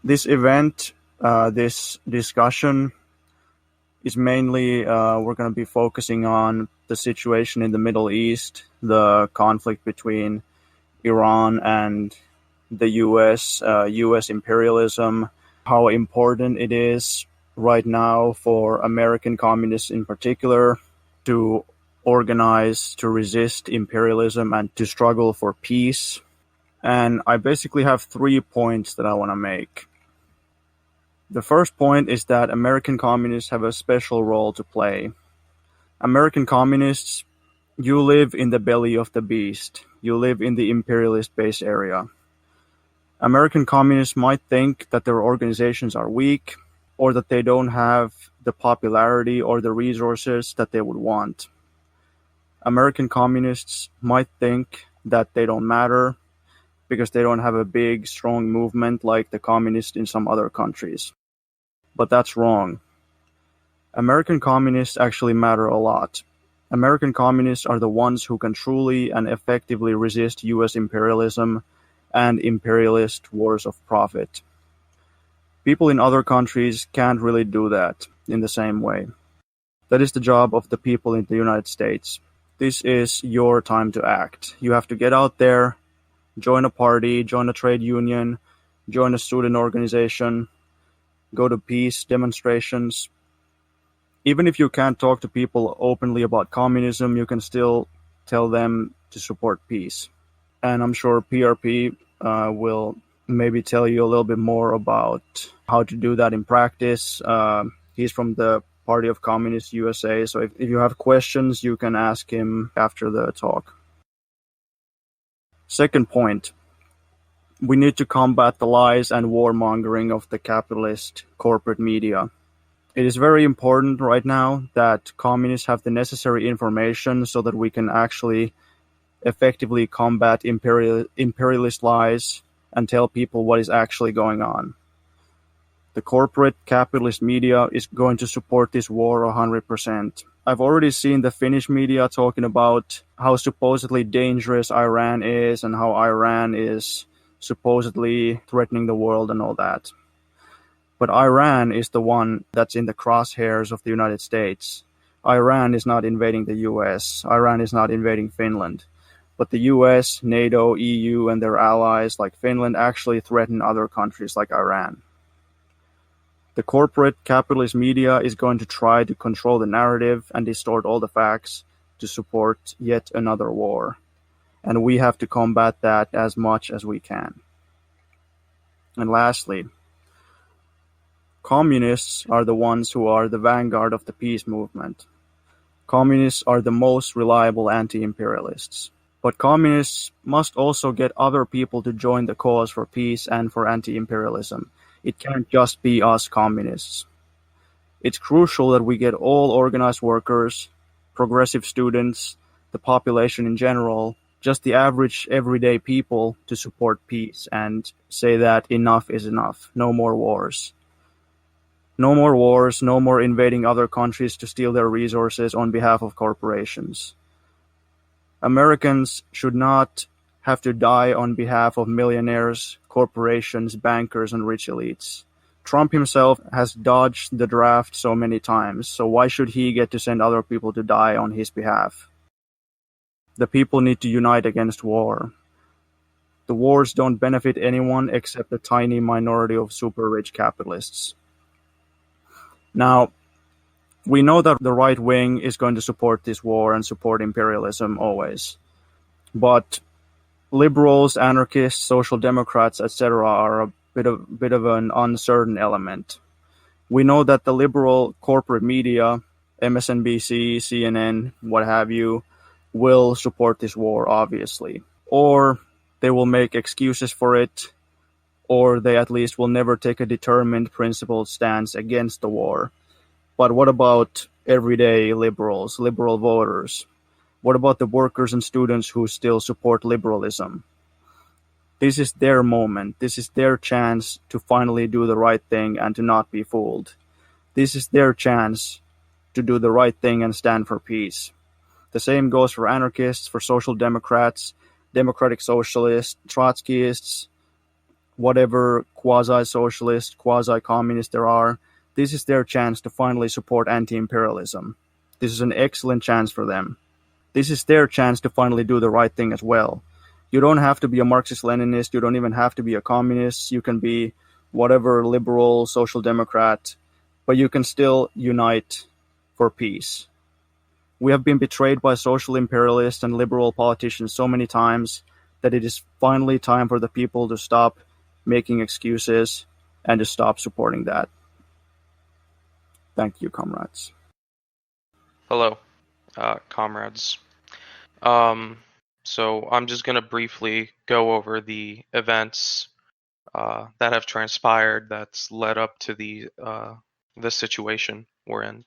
This event, this discussion is mainly, we're going to be focusing on the situation in the Middle East, the conflict between Iran and the US, US imperialism, how important it is right now for American communists in particular to organize, to resist imperialism, and to struggle for peace. And I basically have 3 points that I want to make. The first point is that American communists have a special role to play. American communists, you live in the belly of the beast. You live in the imperialist base area. American communists might think that their organizations are weak, or that they don't have the popularity or the resources that they would want. American communists might think that they don't matter because they don't have a big, strong movement like the communists in some other countries. But that's wrong. American communists actually matter a lot. American communists are the ones who can truly and effectively resist US imperialism and imperialist wars of profit. People in other countries can't really do that in the same way. That is the job of the people in the United States. This is your time to act. You have to get out there, join a party, join a trade union, join a student organization, go to peace demonstrations. Even if you can't talk to people openly about communism, you can still tell them to support peace. And I'm sure PRP will maybe tell you a little bit more about how to do that in practice. He's from the Party of Communist USA, so if you have questions, you can ask him after the talk. Second point. We need to combat the lies and warmongering of the capitalist corporate media. It is very important right now that communists have the necessary information so that we can actually effectively combat imperialist lies and tell people what is actually going on. The corporate capitalist media is going to support this war 100%. I've already seen the Finnish media talking about how supposedly dangerous Iran is and how Iran is supposedly threatening the world and all that. But Iran is the one that's in the crosshairs of the United States. Iran is not invading the US. Iran is not invading Finland. But the US, NATO, EU, and their allies like Finland actually threaten other countries like Iran. The corporate capitalist media is going to try to control the narrative and distort all the facts to support yet another war. And we have to combat that as much as we can. And lastly, communists are the ones who are the vanguard of the peace movement. Communists are the most reliable anti-imperialists. But communists must also get other people to join the cause for peace and for anti-imperialism. It can't just be us communists. It's crucial that we get all organized workers, progressive students, the population in general, just the average everyday people to support peace and say that enough is enough. No more wars. No more wars, no more invading other countries to steal their resources on behalf of corporations. Americans should not have to die on behalf of millionaires, corporations, bankers, and rich elites. Trump himself has dodged the draft so many times, so why should he get to send other people to die on his behalf? The people need to unite against war. The wars don't benefit anyone except a tiny minority of super-rich capitalists. Now, we know that the right wing is going to support this war and support imperialism always. But liberals, anarchists, social democrats, etc. are a bit of an uncertain element. We know that the liberal corporate media, MSNBC, CNN, what have you, will support this war, obviously. Or they will make excuses for it, or they at least will never take a determined, principled stance against the war. But what about everyday liberals, liberal voters? What about the workers and students who still support liberalism? This is their moment. This is their chance to finally do the right thing and to not be fooled. This is their chance to do the right thing and stand for peace. The same goes for anarchists, for social democrats, democratic socialists, Trotskyists, whatever quasi-socialist, quasi-communist there are, this is their chance to finally support anti-imperialism. This is an excellent chance for them. This is their chance to finally do the right thing as well. You don't have to be a Marxist-Leninist. You don't even have to be a communist. You can be whatever liberal, social democrat, but you can still unite for peace. We have been betrayed by social imperialists and liberal politicians so many times that it is finally time for the people to stop making excuses and to stop supporting that. Thank you, comrades. Hello, comrades. So I'm just going to briefly go over the events that have transpired that's led up to the situation we're in.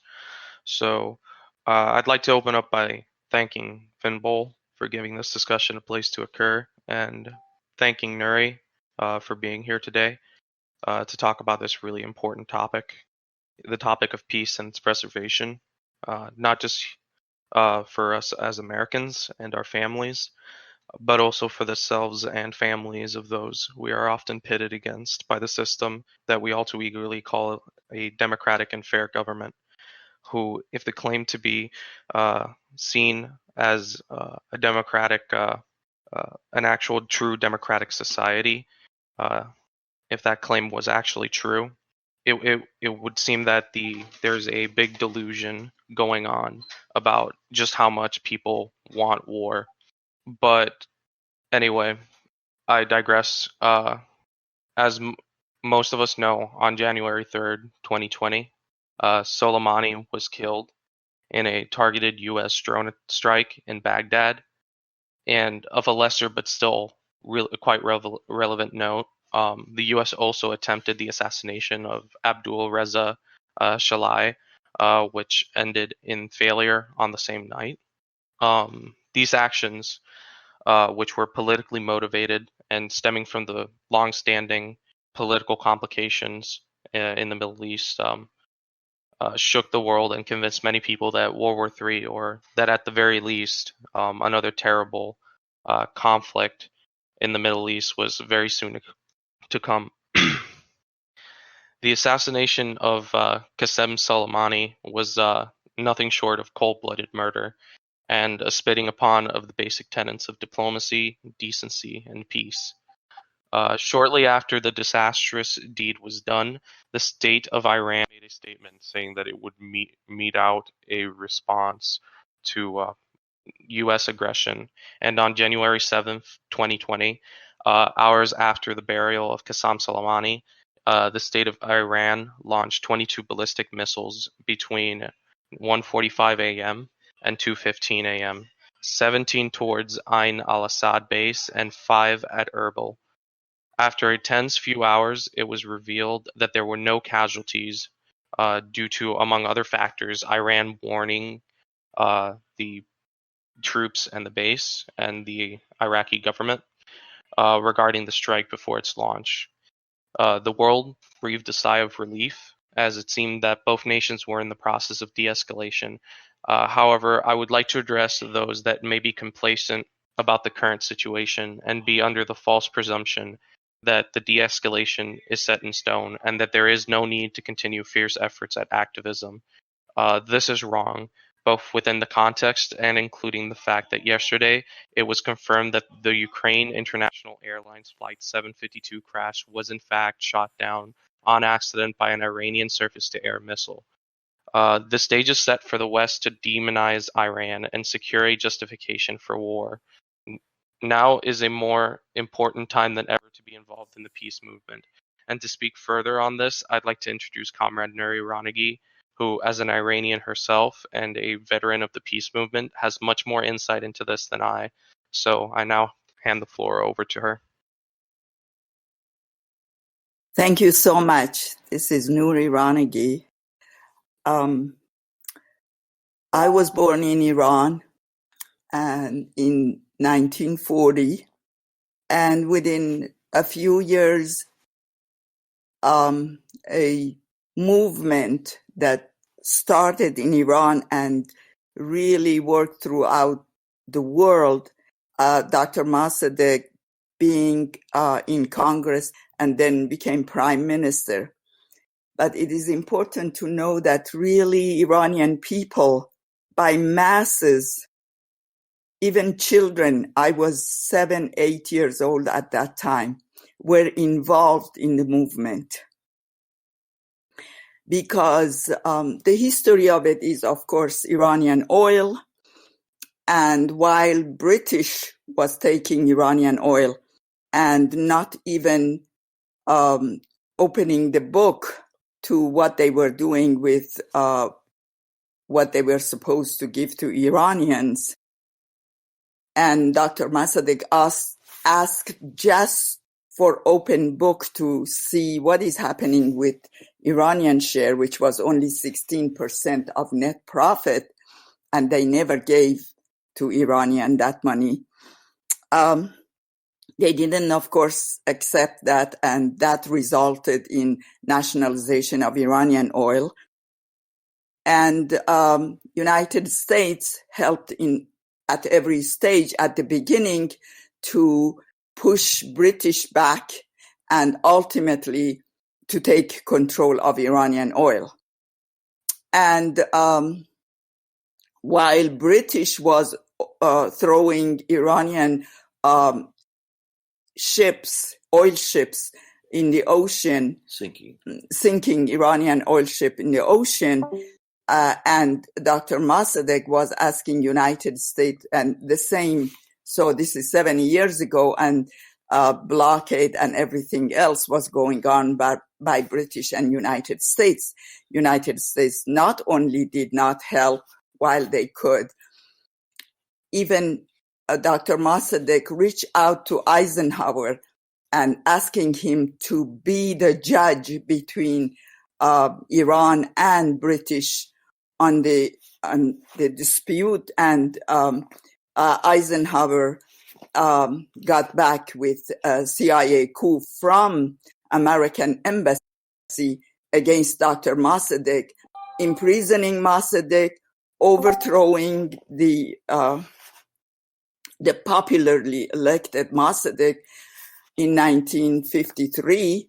So I'd like to open up by thanking Finbol for giving this discussion a place to occur, and thanking Nuri for being here today to talk about this really important topic, the topic of peace and its preservation, not just for us as Americans and our families, but also for the selves and families of those we are often pitted against by the system that we all too eagerly call a democratic and fair government, who, if they claim to be seen as a democratic, an actual true democratic society, if that claim was actually true, it would seem that there's a big delusion going on about just how much people want war. But anyway, I digress. As most of us know, on January 3rd, 2020, Soleimani was killed in a targeted U.S. drone strike in Baghdad. And of a lesser but still quite relevant note, the U.S. also attempted the assassination of Abdul Reza Shalai, which ended in failure on the same night. These actions, which were politically motivated and stemming from the long-standing political complications in the Middle East, shook the world and convinced many people that World War III, or that at the very least, another terrible conflict in the Middle East was very soon to come. The assassination of Qasem Soleimani was nothing short of cold-blooded murder and a spitting upon of the basic tenets of diplomacy, decency, and peace. Shortly after the disastrous deed was done, the state of Iran made a statement saying that it would mete out a response to U.S. aggression. And on January 7th, 2020, hours after the burial of Qasem Soleimani, the state of Iran launched 22 ballistic missiles between 1:45 a.m. and 2:15 a.m., 17 towards Ain al-Assad base and 5 at Erbil. After a tense few hours, it was revealed that there were no casualties due to, among other factors, Iran warning the troops and the base and the Iraqi government regarding the strike before its launch. The world breathed a sigh of relief, as it seemed that both nations were in the process of de-escalation. However, I would like to address those that may be complacent about the current situation and be under the false presumption that the de-escalation is set in stone and that there is no need to continue fierce efforts at activism. This is wrong, both within the context and including the fact that yesterday it was confirmed that the Ukraine International Airlines Flight 752 crash was in fact shot down on accident by an Iranian surface-to-air missile. The stage is set for the West to demonize Iran and secure a justification for war. Now is a more important time than ever to be involved in the peace movement. And to speak further on this, I'd like to introduce Comrade Nuri Ranagi, who, as an Iranian herself and a veteran of the peace movement, has much more insight into this than I. So I now hand the floor over to her. Thank you so much. This is Nuri Ranagi. I was born in Iran and in 1940, and within a few years, a movement that started in Iran and really worked throughout the world, Dr. Mossadegh being in Congress and then became prime minister. But it is important to know that really Iranian people, by masses, even children, I was 7, 8 years old at that time, were involved in the movement. Because the history of it is, of course, Iranian oil. And while British was taking Iranian oil and not even opening the book to what they were doing with what they were supposed to give to Iranians, and Dr. Mossadegh asked just for open book to see what is happening with Iranian share, which was only 16% of net profit, and they never gave to Iranian that money. They didn't, of course, accept that, and that resulted in nationalization of Iranian oil. And United States helped at every stage at the beginning to push British back and ultimately to take control of Iranian oil. And while British was throwing Iranian oil ships in the ocean, sinking Iranian oil ship in the ocean, and Dr. Mossadegh was asking United States, and the same, so this is 70 years ago, and blockade and everything else was going on by British and United States. United States not only did not help while they could, even Dr. Mossadegh reached out to Eisenhower and asking him to be the judge between Iran and British on the dispute, and Eisenhower got back with a CIA coup from American embassy against Dr. Mossadegh, imprisoning Mossadegh, overthrowing the popularly elected Mossadegh in 1953,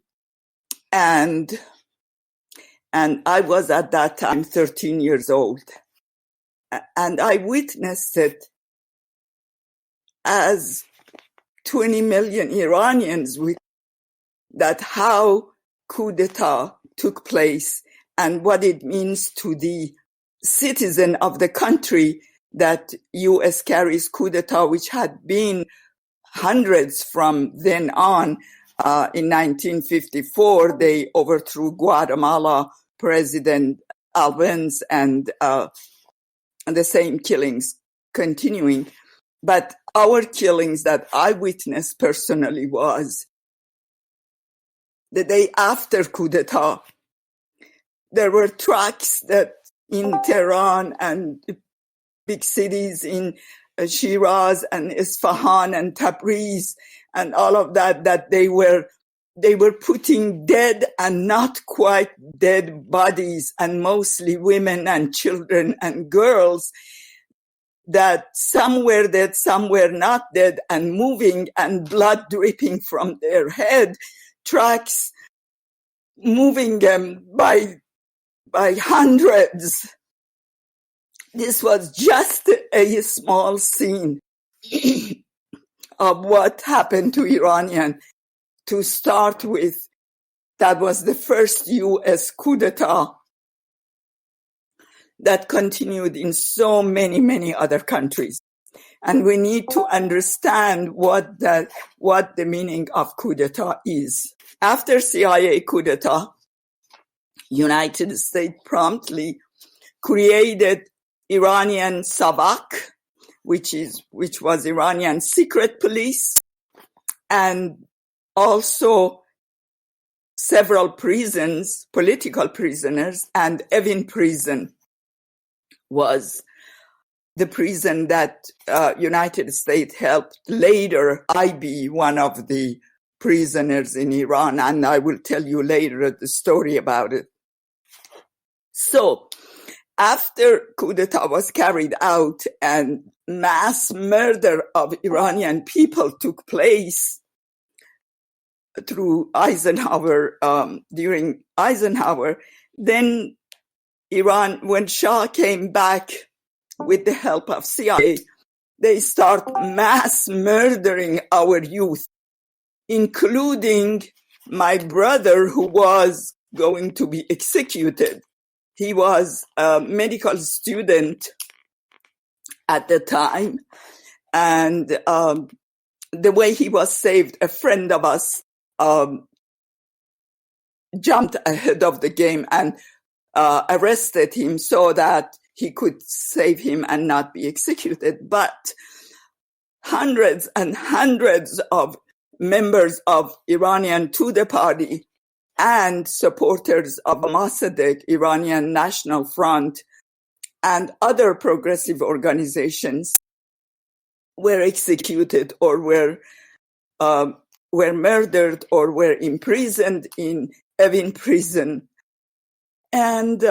and I was at that time 13 years old, and I witnessed it as 20 million Iranians that how coup d'etat took place and what it means to the citizen of the country that U.S. carries coup d'etat, which had been hundreds from then on. In 1954, they overthrew Guatemala President Albenz, and the same killings continuing. But our killings that I witnessed personally was the day after coup d'etat. There were trucks that in Tehran and big cities in Shiraz and Isfahan and Tabriz and all of that they were putting dead and not quite dead bodies, and mostly women and children and girls, that some were dead, some were not dead, and moving and blood dripping from their head, trucks moving them by hundreds. This was just a small scene of what happened to Iranian. To start with, that was the first U.S. coup d'etat that continued in so many, many other countries. And we need to understand what the meaning of coup d'etat is. After CIA coup d'etat, United States promptly created Iranian Savak, which was Iranian secret police, and also several prisons, political prisoners, and Evin prison was the prison that United States helped later IB, one of the prisoners in Iran, and I will tell you later the story about it. So, after coup d'etat was carried out and mass murder of Iranian people took place, through Eisenhower, during Eisenhower. Then Iran, when Shah came back with the help of CIA, they start mass murdering our youth, including my brother, who was going to be executed. He was a medical student at the time, and the way he was saved, a friend of us jumped ahead of the game and arrested him so that he could save him and not be executed. But hundreds and hundreds of members of Iranian Tudeh Party and supporters of Mossadegh, Iranian National Front, and other progressive organizations were executed or were murdered or were imprisoned in Evin prison. And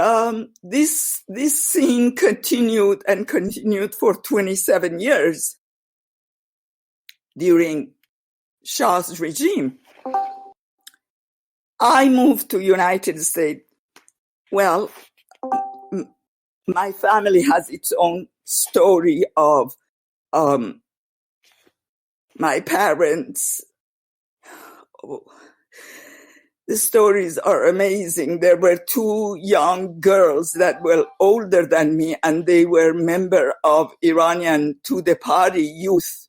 this scene continued and continued for 27 years during Shah's regime. I moved to United States. Well, my family has its own story of my parents. Oh, the stories are amazing. There were two young girls that were older than me, and they were member of Iranian Tudeh Party youth,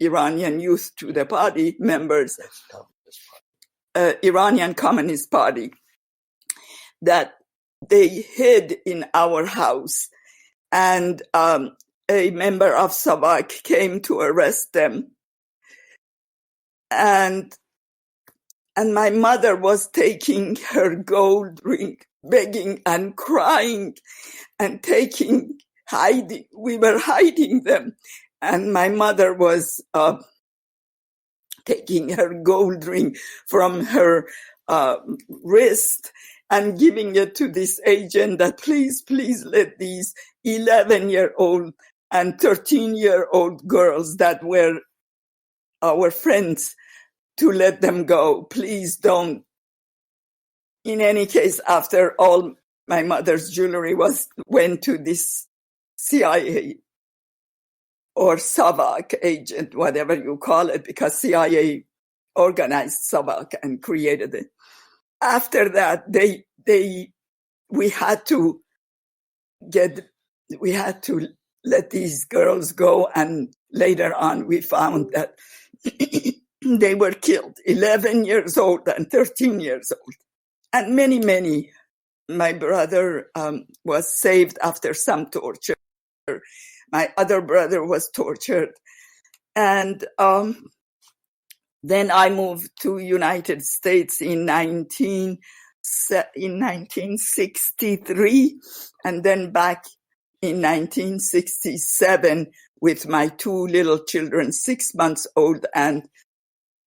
Iranian Youth Tudeh Party members, Iranian Communist Party, that they hid in our house, and a member of Savak came to arrest them, and my mother was taking her gold ring, begging and crying and hiding. We were hiding them, and my mother was taking her gold ring from her wrist and giving it to this agent that please let these 11-year-old and 13-year-old girls that were our friends, to let them go. Please don't. In any case, after all, my mother's jewelry went to this CIA or SAVAK agent, whatever you call it, because CIA organized SAVAK and created it. After that, we had to let these girls go, and later on we found that they were killed, 11 years old and 13 years old. And many, my brother was saved after some torture. My other brother was tortured. And then I moved to United States in 1963, and then back in 1967 with my two little children, 6 months old and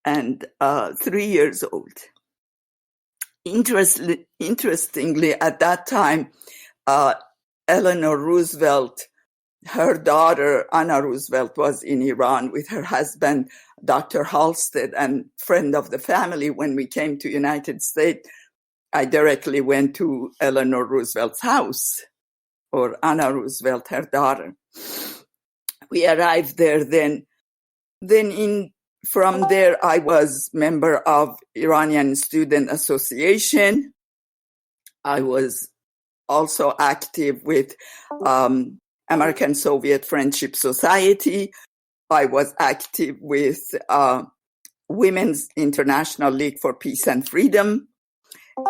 3 years old. Interestingly, at that time, Eleanor Roosevelt, her daughter Anna Roosevelt, was in Iran with her husband, Dr. Halstead, and friend of the family. When we came to United States, I directly went to Eleanor Roosevelt's house, or Anna Roosevelt, her daughter. We arrived there then. From there, I was member of Iranian Student Association. I was also active with American Soviet Friendship Society. I was active with Women's International League for Peace and Freedom.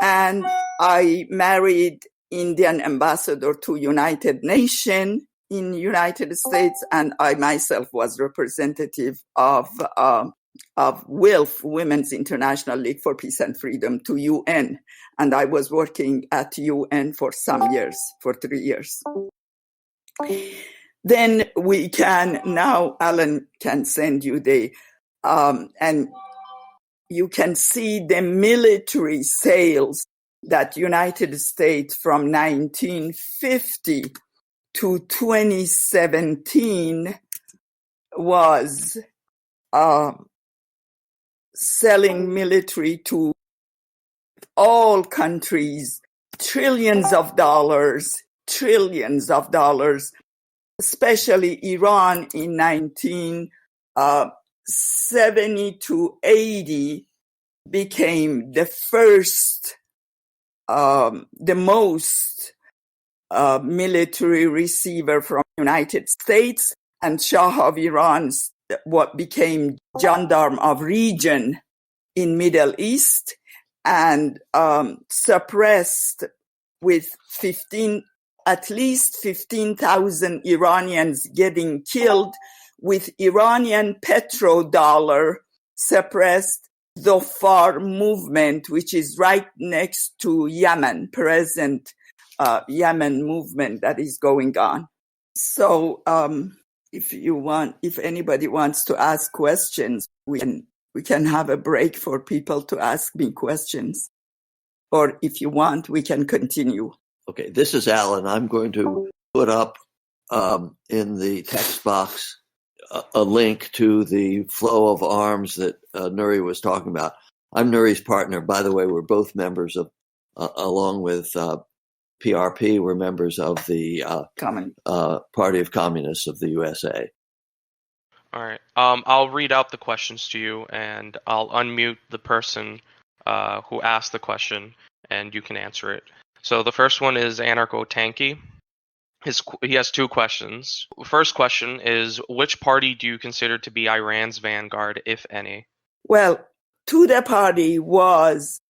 And I married Indian ambassador to United Nations in United States, and I myself was representative of WILF, Women's International League for Peace and Freedom, to UN, and I was working at UN for some years, for 3 years. Then we can, now Alan can send you and you can see the military sales that United States from 1950 to 2017 was selling military to all countries, trillions of dollars, especially Iran in 1970 to 80 became the first, the most military receiver from the United States, and Shah of Iran what became gendarme of region in Middle East, and suppressed with at least 15,000 Iranians getting killed, with Iranian petrodollar suppressed the Dhofar movement, which is right next to Yemen, present Yemen movement that is going on. So if anybody wants to ask questions, we can have a break for people to ask me questions. Or if you want, we can continue. Okay, this is Alan. I'm going to put up in the text box a link to the flow of arms that Nuri was talking about. I'm Nuri's partner. By the way, we're both members of, along with PRP, we're members of the Party of Communists of the USA. All right. I'll read out the questions to you, and I'll unmute the person who asked the question, and you can answer it. So the first one is Anarcho Tanky. He has two questions. First question is, which party do you consider to be Iran's vanguard, if any? Well, Tudeh Party was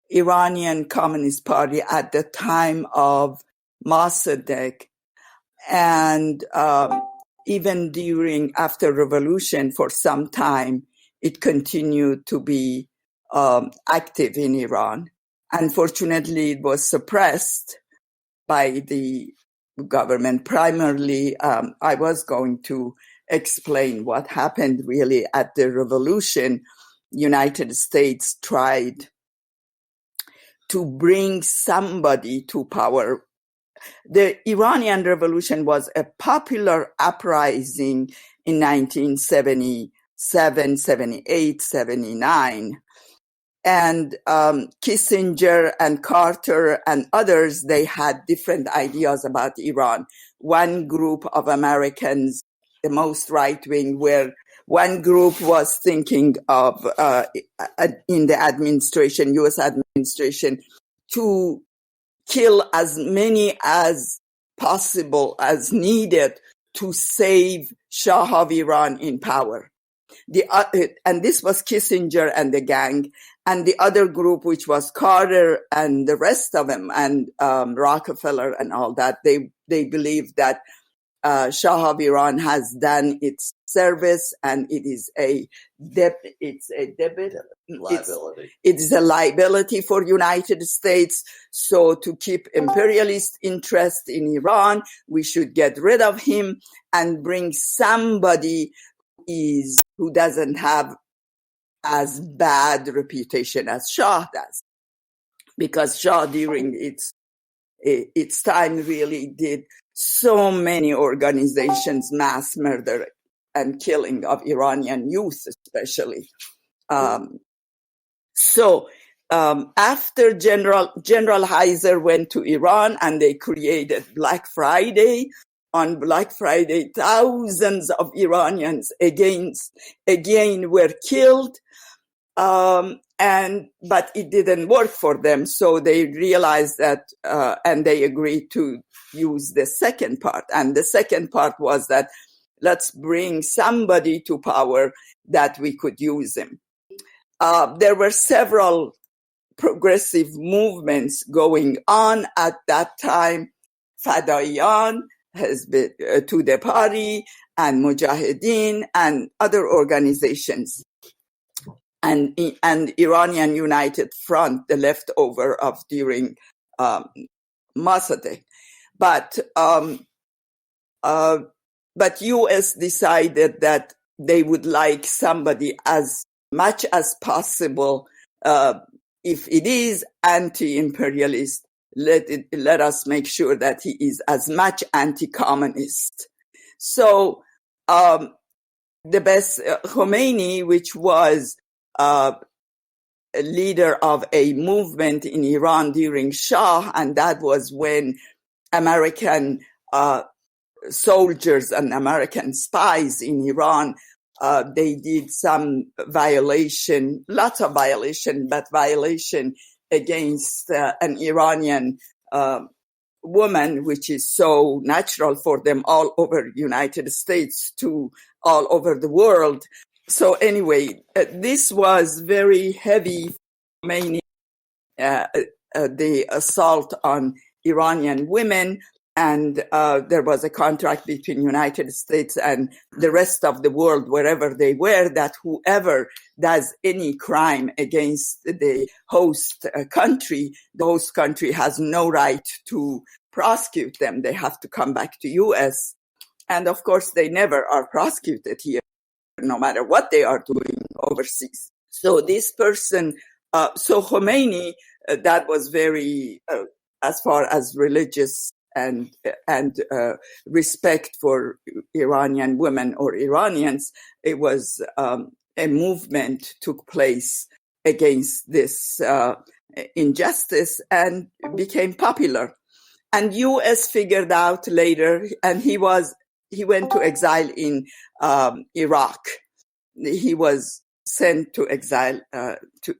Iranian Communist Party at the time of Mossadegh, and even after revolution for some time, it continued to be active in Iran. Unfortunately, it was suppressed by the government. Primarily, I was going to explain what happened really at the revolution. United States tried to bring somebody to power. The Iranian Revolution was a popular uprising in 1977, 78, 79. And Kissinger and Carter and others, they had different ideas about Iran. One group of Americans, the most right-wing, where one group was thinking of, in the administration, U.S. administration, to kill as many as possible, as needed, to save Shah of Iran in power. And this was Kissinger and the gang. And the other group, which was Carter and the rest of them, and Rockefeller and all that, they believed that Shah of Iran has done its service, and it is a liability. It is a liability for United States. So to keep imperialist interest in Iran, we should get rid of him and bring somebody who doesn't have as bad reputation as Shah does, because Shah during its time really did so many organizations, mass murder and killing of Iranian youth, especially. So after General Heiser went to Iran and they created Black Friday, on Black Friday, thousands of Iranians again were killed. But it didn't work for them. So they realized that, and they agreed to use the second part. And the second part was that let's bring somebody to power that we could use him. There were several progressive movements going on at that time. Fadaiyan has been to the party, and Mujahideen and other organizations. And Iranian United Front, the leftover of during Mossadegh. But U.S. decided that they would like somebody as much as possible. If it is anti-imperialist, let us make sure that he is as much anti-communist. So the best Khomeini, which was a leader of a movement in Iran during Shah, and that was when American soldiers and American spies in Iran, they did some violation, lots of violation, but violation against an Iranian woman, which is so natural for them all over the United States to all over the world. So anyway, this was very heavy, mainly the assault on Iranian women. And there was a contract between United States and the rest of the world, wherever they were, that whoever does any crime against the host country, the host country has no right to prosecute them. They have to come back to U.S. And of course, they never are prosecuted here, no matter what they are doing overseas. So this person, so Khomeini, that was very, as far as religious and respect for Iranian women or Iranians, it was a movement took place against this injustice and became popular. And U.S. figured out later, and he went to exile in Iraq. He was sent to exile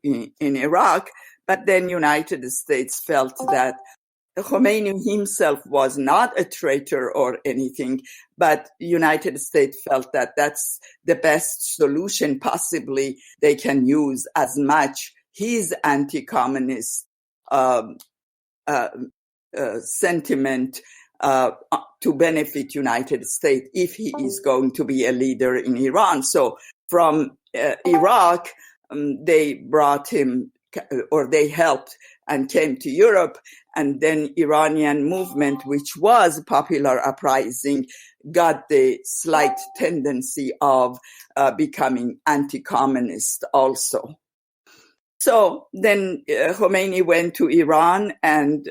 in Iraq, but then United States felt that Khomeini himself was not a traitor or anything, but United States felt that that's the best solution possibly they can use, as much his anti-communist sentiment to benefit United States if he is going to be a leader in Iran. So from Iraq, they brought him, or they helped and came to Europe, and then Iranian movement, which was popular uprising, got the slight tendency of becoming anti-communist also. So then Khomeini went to Iran, and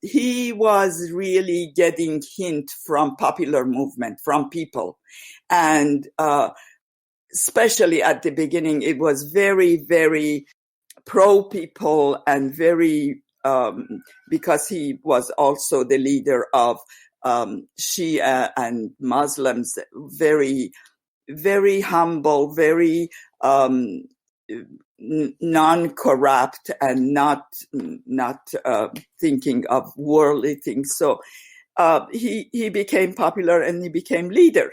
he was really getting hint from popular movement, from people. And especially at the beginning, it was very, very pro-people and very, because he was also the leader of Shia and Muslims, very, very humble, very non-corrupt, and not thinking of worldly things. So he became popular and he became leader.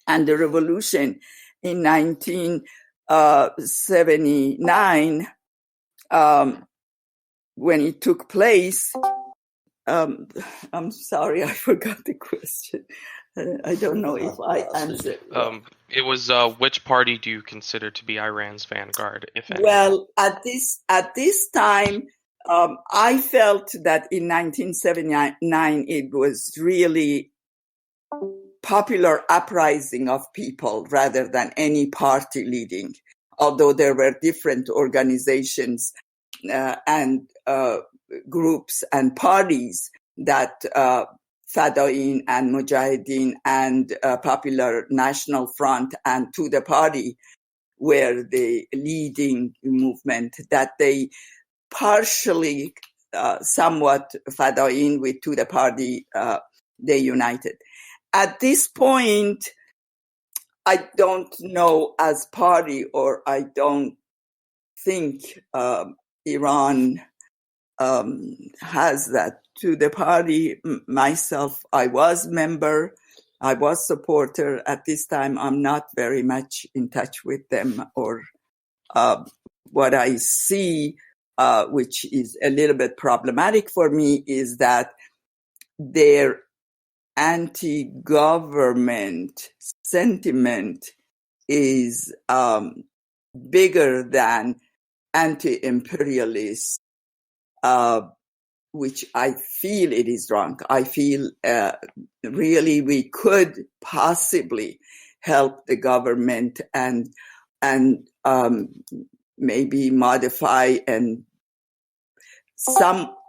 And the revolution in 1979, when it took place, I'm sorry, I forgot the question. I don't know if I answered. It was which party do you consider to be Iran's vanguard, if any? Well, at this time, I felt that in 1979 it was really popular uprising of people rather than any party leading, although there were different organizations and groups and parties that Fadain and Mujahideen and Popular National Front and Tudeh Party were the leading movement, that they partially, somewhat Fadain with Tudeh Party, they united. At this point, I don't know as party, or I don't think Iran has that. To the party, myself, I was member, I was supporter. At this time, I'm not very much in touch with them, or what I see, which is a little bit problematic for me, is that their anti-government sentiment is bigger than anti-imperialist, which I feel it is wrong. I feel really we could possibly help the government and maybe modify and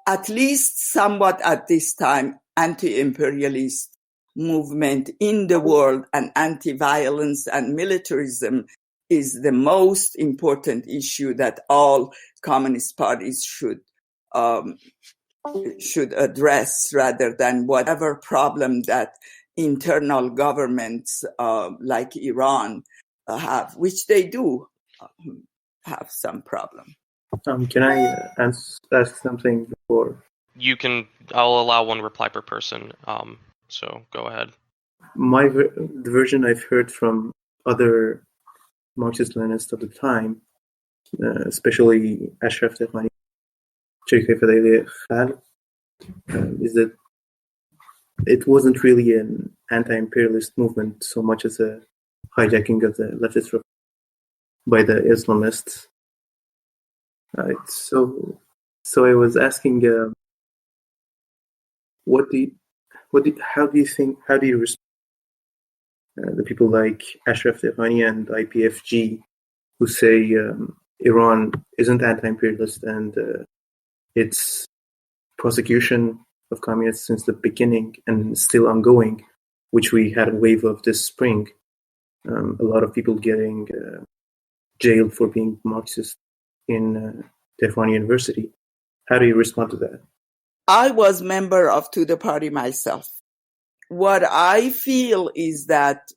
at least somewhat at this time, anti-imperialist movement in the world and anti-violence and militarism is the most important issue that all communist parties should address, rather than whatever problem that internal governments like Iran have, which they do have some problem. Can I ask something before? I'll allow one reply per person. So go ahead. The version I've heard from other Marxist-Leninists of the time, especially Ashraf Tehmani, Cherkhe Fadeli Khal, is that it wasn't really an anti-imperialist movement so much as a hijacking of the leftist revolution by the Islamists. So I was asking, how do you respond the people like Ashraf Tehmani and IPFG who say Iran isn't anti-imperialist and its prosecution of communists since the beginning and still ongoing, which we had a wave of this spring. A lot of people getting jailed for being Marxist in Tehran University. How do you respond to that? I was member of Tudeh Party myself. What I feel is that,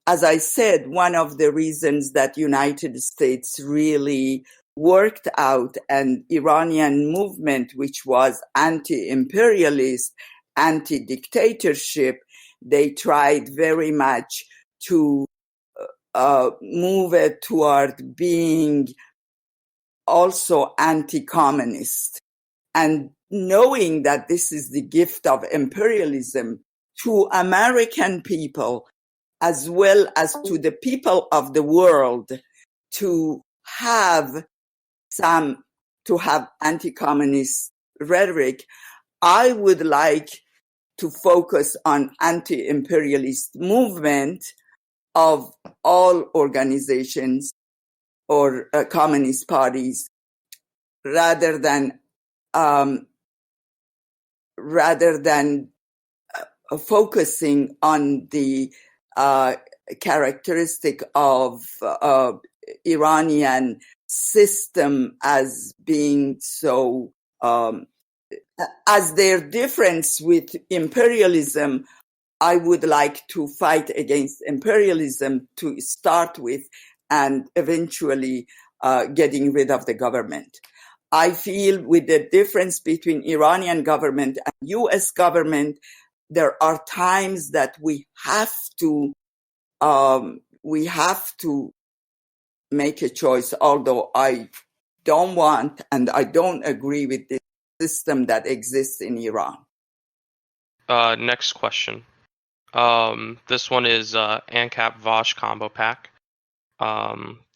as I said, one of the reasons that United States really worked out an Iranian movement which was anti-imperialist, anti-dictatorship, they tried very much to move it toward being also anti-communist. And knowing that this is the gift of imperialism to American people, as well as to the people of the world, to have anti-communist rhetoric, I would like to focus on anti-imperialist movement of all organizations or communist parties, rather than focusing on the characteristic of Iranian system as being so, as their difference with imperialism. I would like to fight against imperialism to start with, and eventually getting rid of the government. I feel with the difference between Iranian government and U.S. government, there are times that we have to make a choice, although I don't want and I don't agree with the system that exists in Iran. Next question. This one is ANCAP Vosh Combo Pack.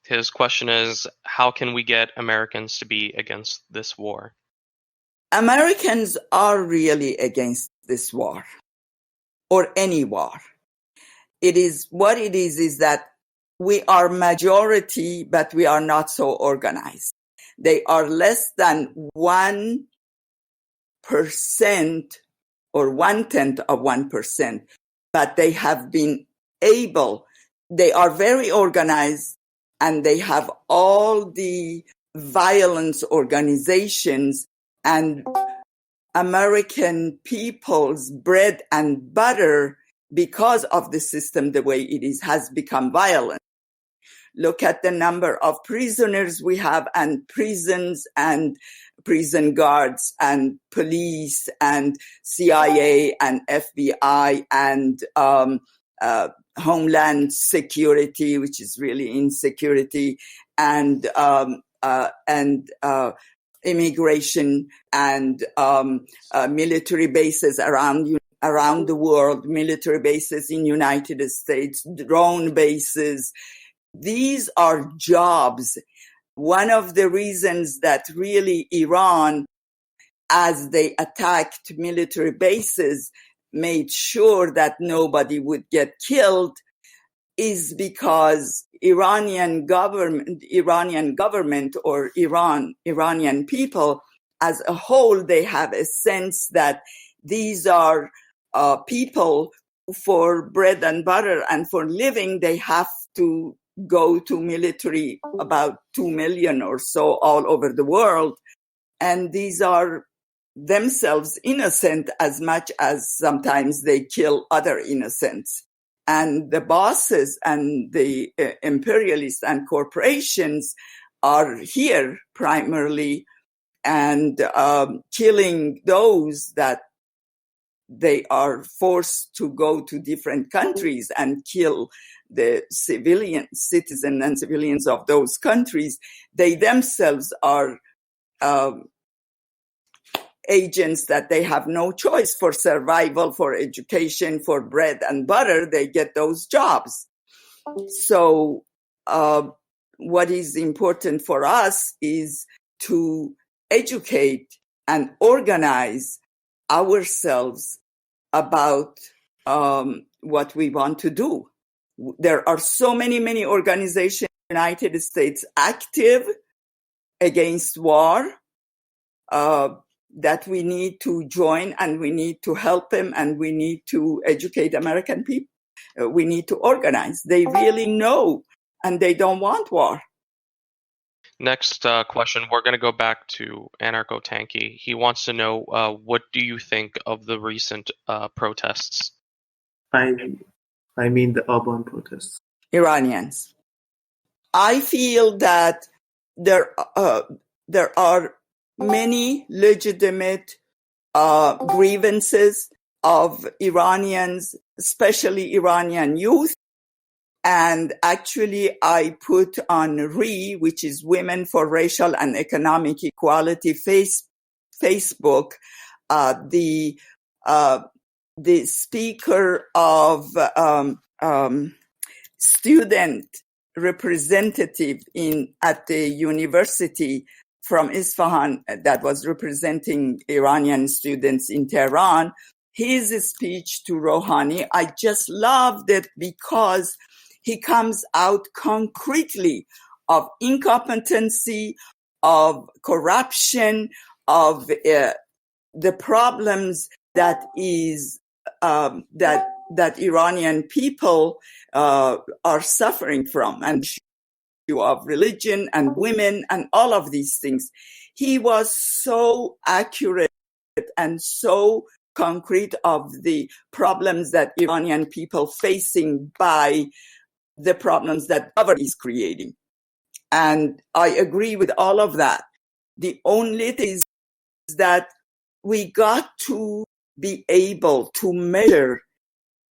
His question is, how can we get Americans to be against this war? Americans are really against this war, or any war. It is that we are majority, but we are not so organized. They are less than 1% or 0.1%, but they have been able, they are very organized, and they have all the violence organizations, and American people's bread and butter, because of the system the way it is, has become violent. Look at the number of prisoners we have, and prisons and prison guards and police and CIA and FBI and Homeland Security, which is really insecurity, and immigration and military bases around the world, military bases in United States, drone bases. These are jobs. One of the reasons that really Iran, as they attacked military bases, made sure that nobody would get killed, is because Iranian government or Iranian people as a whole, they have a sense that these are people for bread and butter and for living, they have to go to military, about 2 million or so all over the world. And these are themselves innocent as much as sometimes they kill other innocents. And the bosses and the imperialists and corporations are here primarily and killing those that they are forced to go to different countries and kill the citizens and civilians of those countries. They themselves are agents that they have no choice for survival, for education, for bread and butter. They get those jobs. So what is important for us is to educate and organize ourselves about what we want to do. There are so many organizations in the United States active against war that we need to join, and we need to help them, and we need to educate American people. We need to organize. They really know, and they don't want war. Next question, we're going to go back to Anarcho-Tanky. He wants to know, what do you think of the recent protests? I mean the Alban protests. Iranians. I feel that there are many legitimate grievances of Iranians, especially Iranian youth. And actually, I put on RE, which is Women for Racial and Economic Equality Facebook, the speaker of student representative at the university from Isfahan that was representing Iranian students in Tehran. His speech to Rouhani, I just loved it because he comes out concretely of incompetency, of corruption, of the problems that Iranian people are suffering from, and of religion and women and all of these things. He was so accurate and so concrete of the problems that Iranian people facing by the problems that government is creating. And I agree with all of that. The only thing is that we got to be able to measure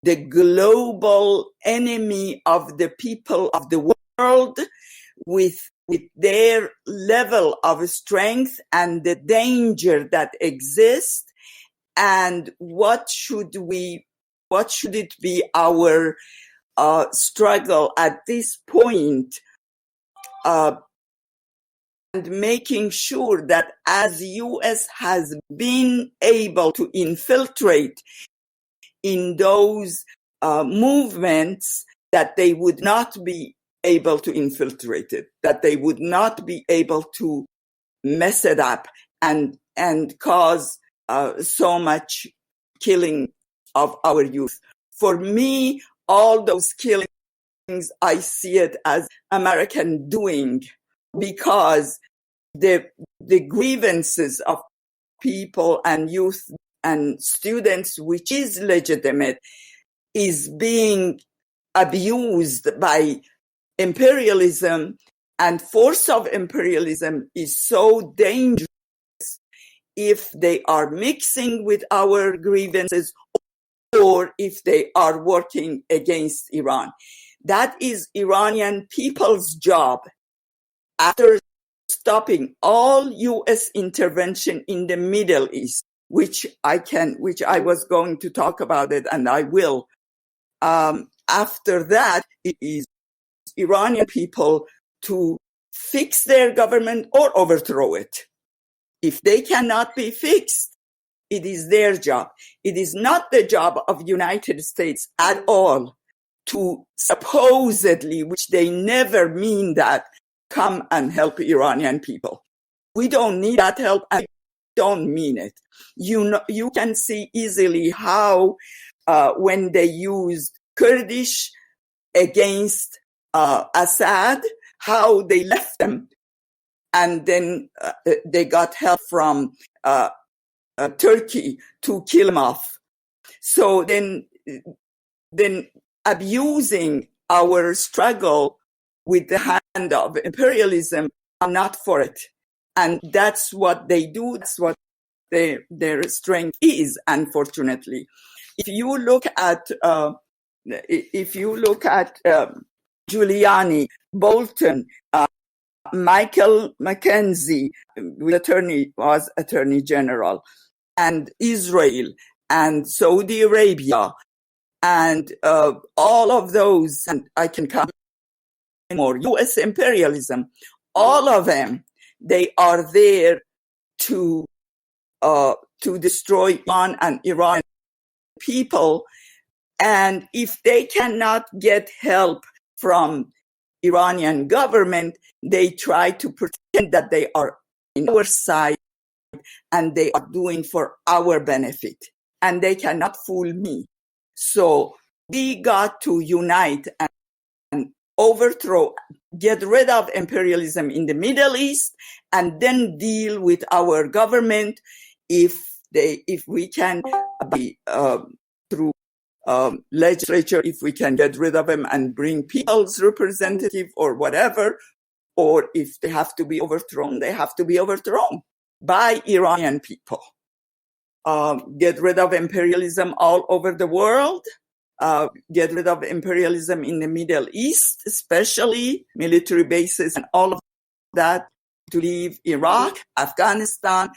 the global enemy of the people of the world with their level of strength and the danger that exists, and what should it be our struggle at this point, and making sure that as U.S. has been able to infiltrate in those movements, that they would not be able to infiltrate it, that they would not be able to mess it up and cause so much killing of our youth. For me, all those killings, I see it as American doing, because the grievances of people and youth and students, which is legitimate, is being abused by imperialism, and force of imperialism is so dangerous if they are mixing with our grievances or if they are working against Iran. That is Iranian people's job. After stopping all U.S. intervention in the Middle East, which I was going to talk about it, and I will. After that, it is Iranian people to fix their government or overthrow it. If they cannot be fixed, it is their job. It is not the job of United States at all to supposedly, which they never mean that, come and help Iranian people. We don't need that help, and we don't mean it. You can see easily how when they used Kurdish against Assad, how they left them, and then they got help from Turkey to kill them off. So then abusing our struggle with the hand of imperialism, I'm not for it. And that's what they do. That's what their strength is, unfortunately. If you look at Giuliani, Bolton, Michael McKenzie, was Attorney General, and Israel and Saudi Arabia, and all of those, and I can count more, U.S. imperialism, all of them, they are there to destroy Iran and Iranian people. And if they cannot get help from Iranian government, they try to pretend that they are in our side and they are doing for our benefit. And they cannot fool me. So we got to unite and overthrow, get rid of imperialism in the Middle East, and then deal with our government if we can be through legislature, if we can get rid of them and bring people's representative or whatever, or if they have to be overthrown, they have to be overthrown by Iranian people. Get rid of imperialism all over the world, get rid of imperialism in the Middle East, especially military bases and all of that, to leave Iraq, Afghanistan,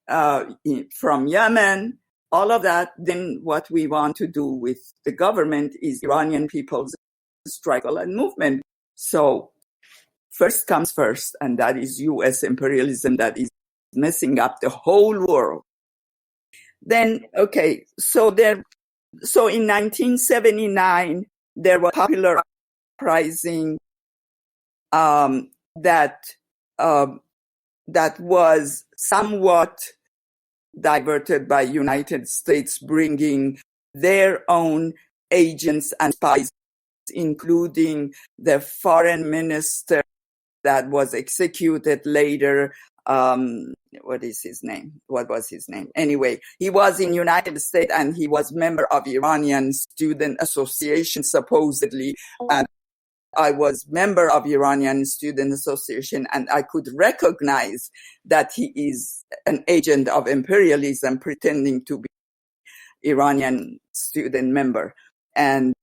from Yemen, all of that. Then what we want to do with the government is Iranian people's struggle and movement. So first comes first, and that is U.S. imperialism that is messing up the whole world. Then, okay, so in 1979, there was popular uprising that was somewhat diverted by United States bringing their own agents and spies, including the foreign minister that was executed later. What was his name? Anyway, he was in United States and he was member of Iranian Student Association, supposedly. And I was member of Iranian Student Association, and I could recognize that he is an agent of imperialism pretending to be Iranian student member. And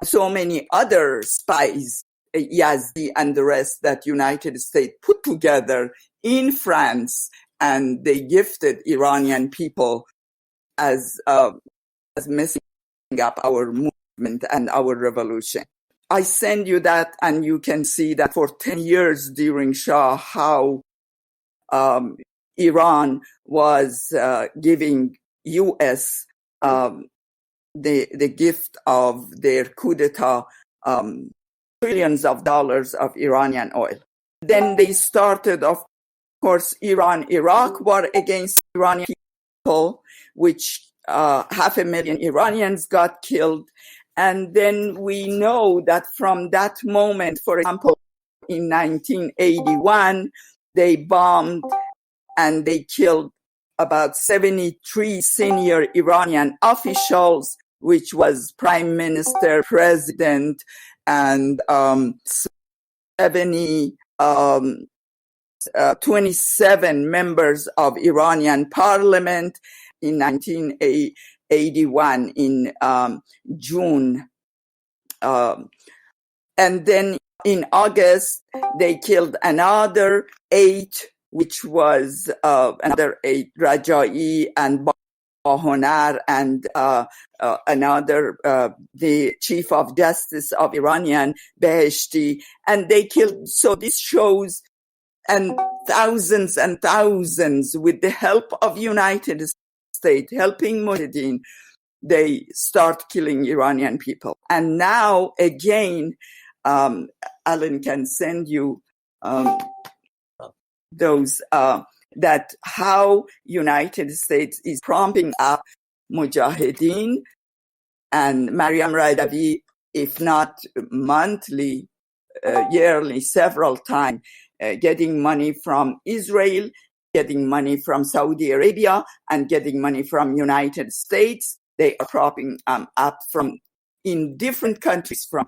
so many other spies, Yazdi and the rest, that United States put together in France, and they gifted Iranian people as messing up our movement and our revolution. I send you that, and you can see that for 10 years during Shah, how Iran was giving U.S. the gift of their coup d'etat, trillions of dollars of Iranian oil. Then they started, of course, Iran-Iraq war against Iranian people, which 500,000 Iranians got killed. And then we know that from that moment, for example, in 1981, they bombed and they killed about 73 senior Iranian officials, which was prime minister, president, and 27 members of Iranian parliament in 1981 in June. And then in August, they killed another 8, which was another 8, Rajai and Bahonar, and another, the Chief of Justice of Iranian, Beheshti, and they killed. So this shows, and thousands with the help of United States, helping Mujahideen, they start killing Iranian people. And now again, Alan can send you those, that how United States is prompting up Mujahideen, and Maryam Radavi if not monthly, yearly, several times, getting money from Israel, getting money from Saudi Arabia, and getting money from United States. They are propping up from in different countries, from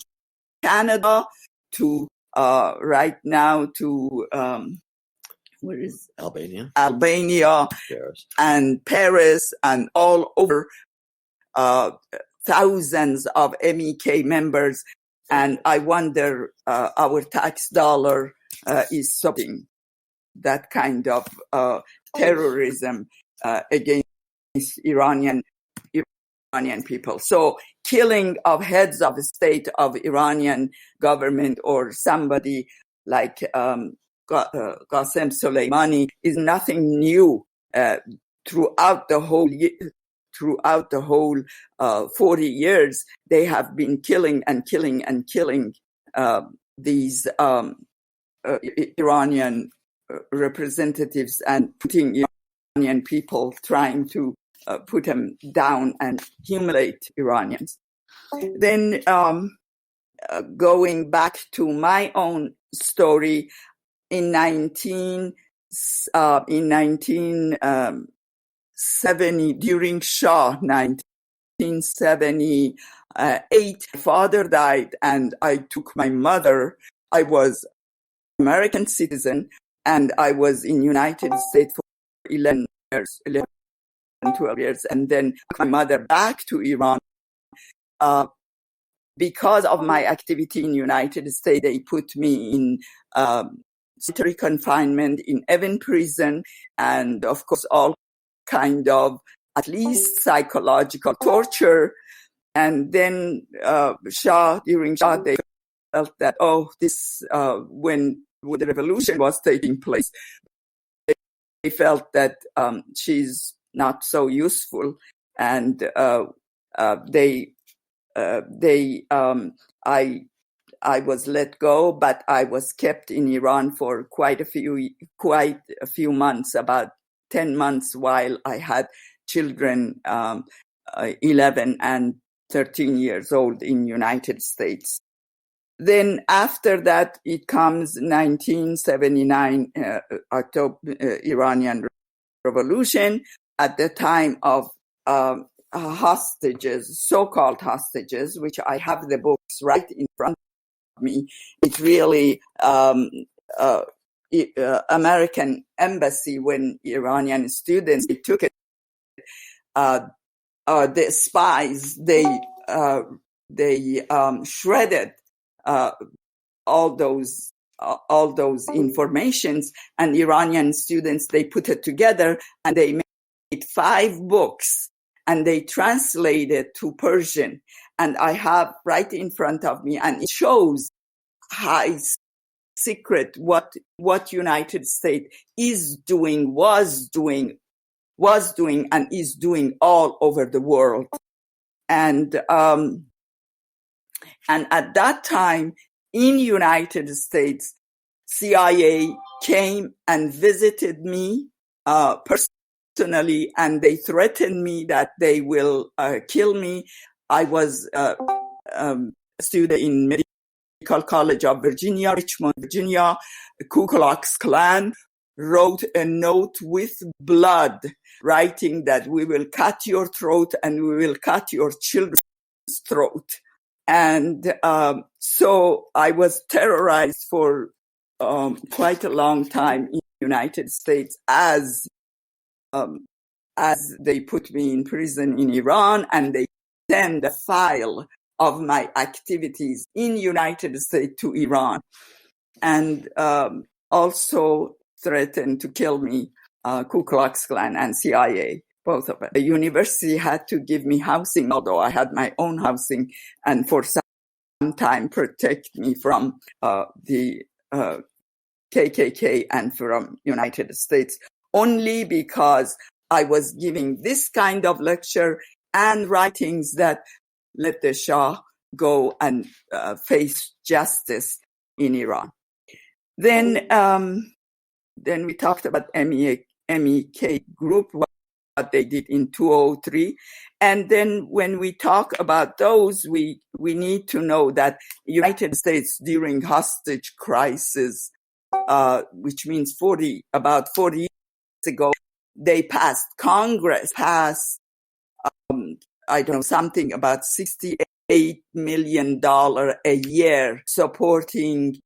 Canada to right now to where is Albania, Paris. And Paris, and all over, thousands of MEK members. And I wonder, our tax dollar is supporting that kind of terrorism against Iranian people. So killing of heads of state of Iranian government or somebody like Qasem Soleimani is nothing new. Throughout the whole 40 years, they have been killing these Iranian representatives and putting Iranian people, trying to put them down and humiliate Iranians. Then going back to my own story, in 1970, during Shah, 1978, my father died, and I took my mother. I was American citizen, and I was in United States for 11 years, 12 years, and then my mother back to Iran. Because of my activity in United States, they put me in solitary confinement in Evin prison, and of course all kind of at least psychological torture. And then during Shah, they felt that, this when the revolution was taking place, they felt that she's not so useful, and I was let go, but I was kept in Iran for quite a few months, about 10 months, while I had children 11 and 13 years old in United States. Then after that, it comes 1979, October, Iranian Revolution, at the time of hostages, so-called hostages, which I have the books right in front of me. It's really American embassy, when Iranian students, they took it. The spies, they shredded all those informations, and Iranian students, they put it together, and they made 5 books, and they translated to Persian. And I have right in front of me, and it shows high secret what United States is doing, was doing, and is doing all over the world. And at that time in United States, CIA came and visited me personally, and they threatened me that they will kill me. I was a student in Medical College of Virginia, Richmond, Virginia. Ku Klux Klan wrote a note with blood, writing that we will cut your throat and we will cut your children's throat. And so I was terrorized for quite a long time in the United States, as they put me in prison in Iran, and they sent the file of my activities in United States to Iran, and also threatened to kill me, Ku Klux Klan and CIA, both of it. The university had to give me housing, although I had my own housing, and for some time protect me from the KKK and from United States, only because I was giving this kind of lecture and writings that let the Shah go and face justice in Iran. Then we talked about MEK group. what they did in 2003. And then when we talk about those, we need to know that United States during hostage crisis, which means about 40 years ago, Congress passed, I don't know, something about $68 million a year supporting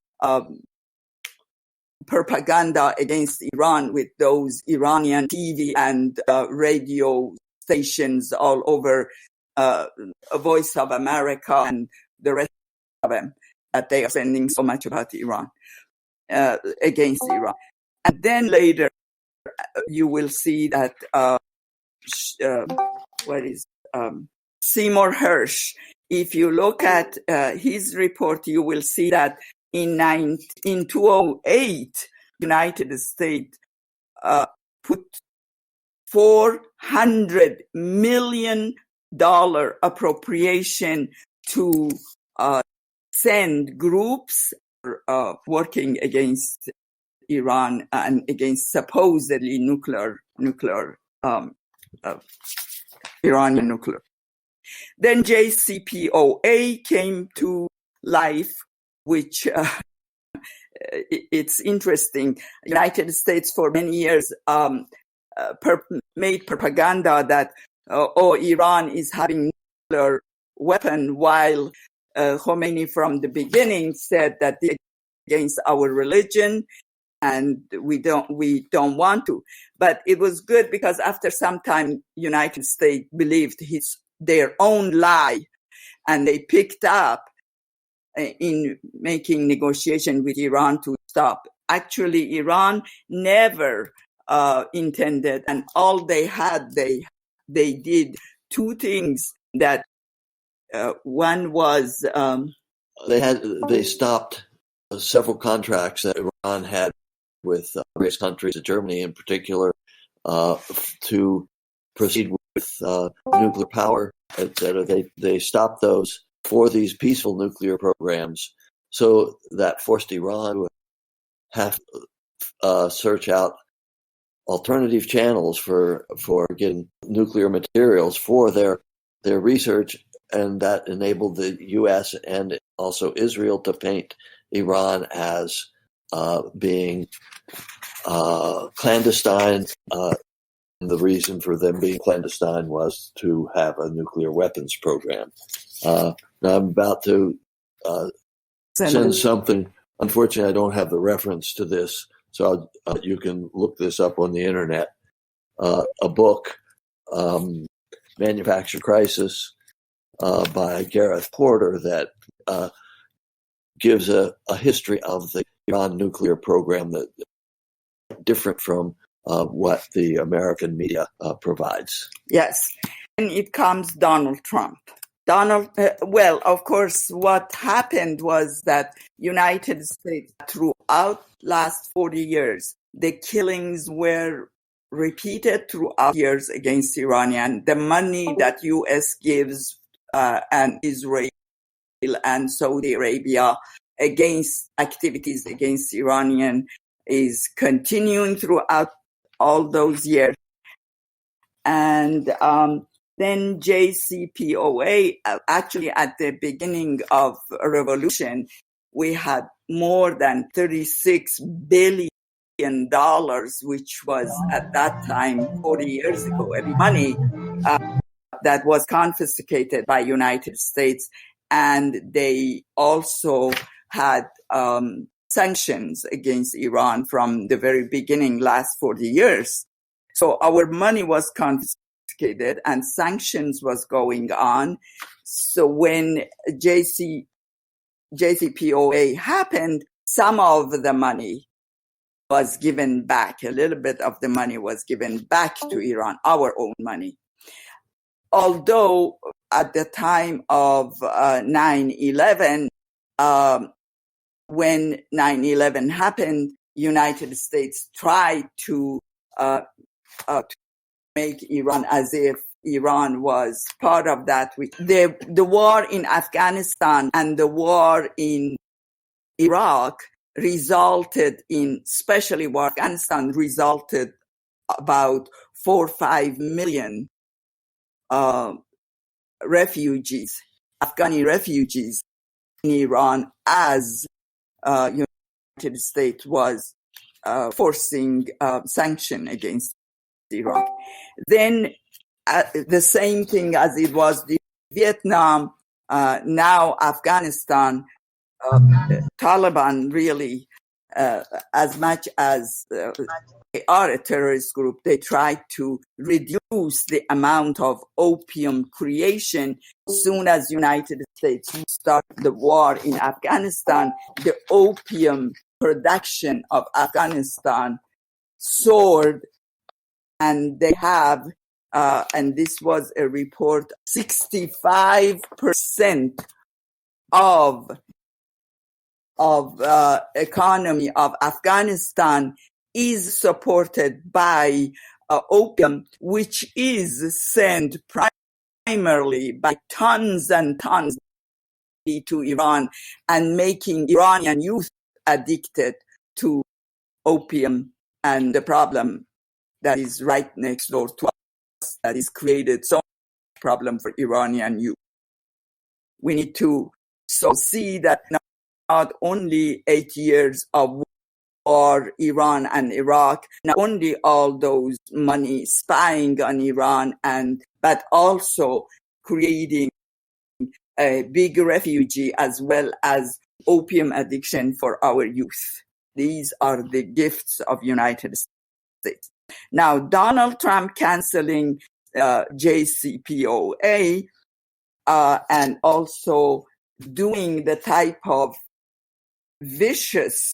propaganda against Iran with those Iranian TV and radio stations all over, Voice of America and the rest of them, that they are sending so much about Iran, against Iran. And then later, you will see that Seymour Hersh. If you look at his report, you will see that in 2008, United States put $400 million appropriation to send groups working against Iran and against supposedly Iranian nuclear. Then JCPOA came to life, which it's interesting. United States for many years made propaganda that Iran is having nuclear weapon, while Khomeini from the beginning said that they're against our religion and we don't want to. But it was good because after some time, United States believed their own lie, and they picked up in making negotiation with Iran to stop. Actually, Iran never intended, and all they had, they did two things. That one was they stopped several contracts that Iran had with various countries, Germany in particular, to proceed with nuclear power, etc. They stopped those for these peaceful nuclear programs, so that forced Iran to have to search out alternative channels for getting nuclear materials for their research, and that enabled the U.S. and also Israel to paint Iran as being clandestine. The reason for them being clandestine was to have a nuclear weapons program. Now I'm about to send something. Unfortunately, I don't have the reference to this, so you can look this up on the internet. A book, Manufactured Crisis, by Gareth Porter, that gives a history of the Iran nuclear program that different from what the American media provides. Yes, and it comes Donald Trump. Well, of course, what happened was that United States, throughout last 40 years, the killings were repeated throughout years against Iranian. The money that U.S. gives and Israel and Saudi Arabia against activities against Iranian is continuing throughout all those years. And then JCPOA, actually at the beginning of revolution, we had more than $36 billion, which was at that time, 40 years ago, money that was confiscated by United States. And they also had sanctions against Iran from the very beginning, last 40 years. So our money was confiscated and sanctions was going on. So when JCPOA happened, some of the money was given back. A little bit of the money was given back to Iran, our own money. Although at the time of 9/11, when 9/11 happened, United States tried to make Iran as if Iran was part of that. The war in Afghanistan and the war in Iraq resulted in, especially war in Afghanistan, resulted about 4 or 5 million refugees, Afghani refugees in Iran, as United States was forcing sanction against Iraq. Then the same thing as it was the Vietnam, now Afghanistan, Taliban really, as much as they are a terrorist group, they try to reduce the amount of opium creation. As soon as United States started the war in Afghanistan, the opium production of Afghanistan soared, and they have, and this was a report, 65% of economy of Afghanistan is supported by opium, which is sent primarily by tons and tons to Iran and making Iranian youth addicted to opium, and the problem that is right next door to us that is created so much problem for Iranian youth. We need to see that not only 8 years of war, Iran and Iraq, not only all those money spying on Iran, but also creating a big refugee as well as opium addiction for our youth. These are the gifts of United States. Now, Donald Trump canceling JCPOA and also doing the type of vicious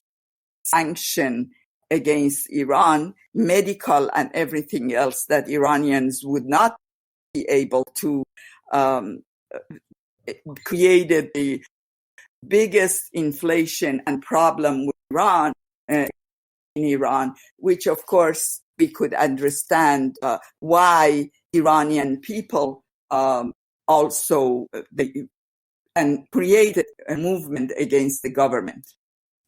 sanction against Iran, medical and everything else that Iranians would not be able to, created the biggest inflation and problem with Iran, in Iran, which of course we could understand why Iranian people also and created a movement against the government.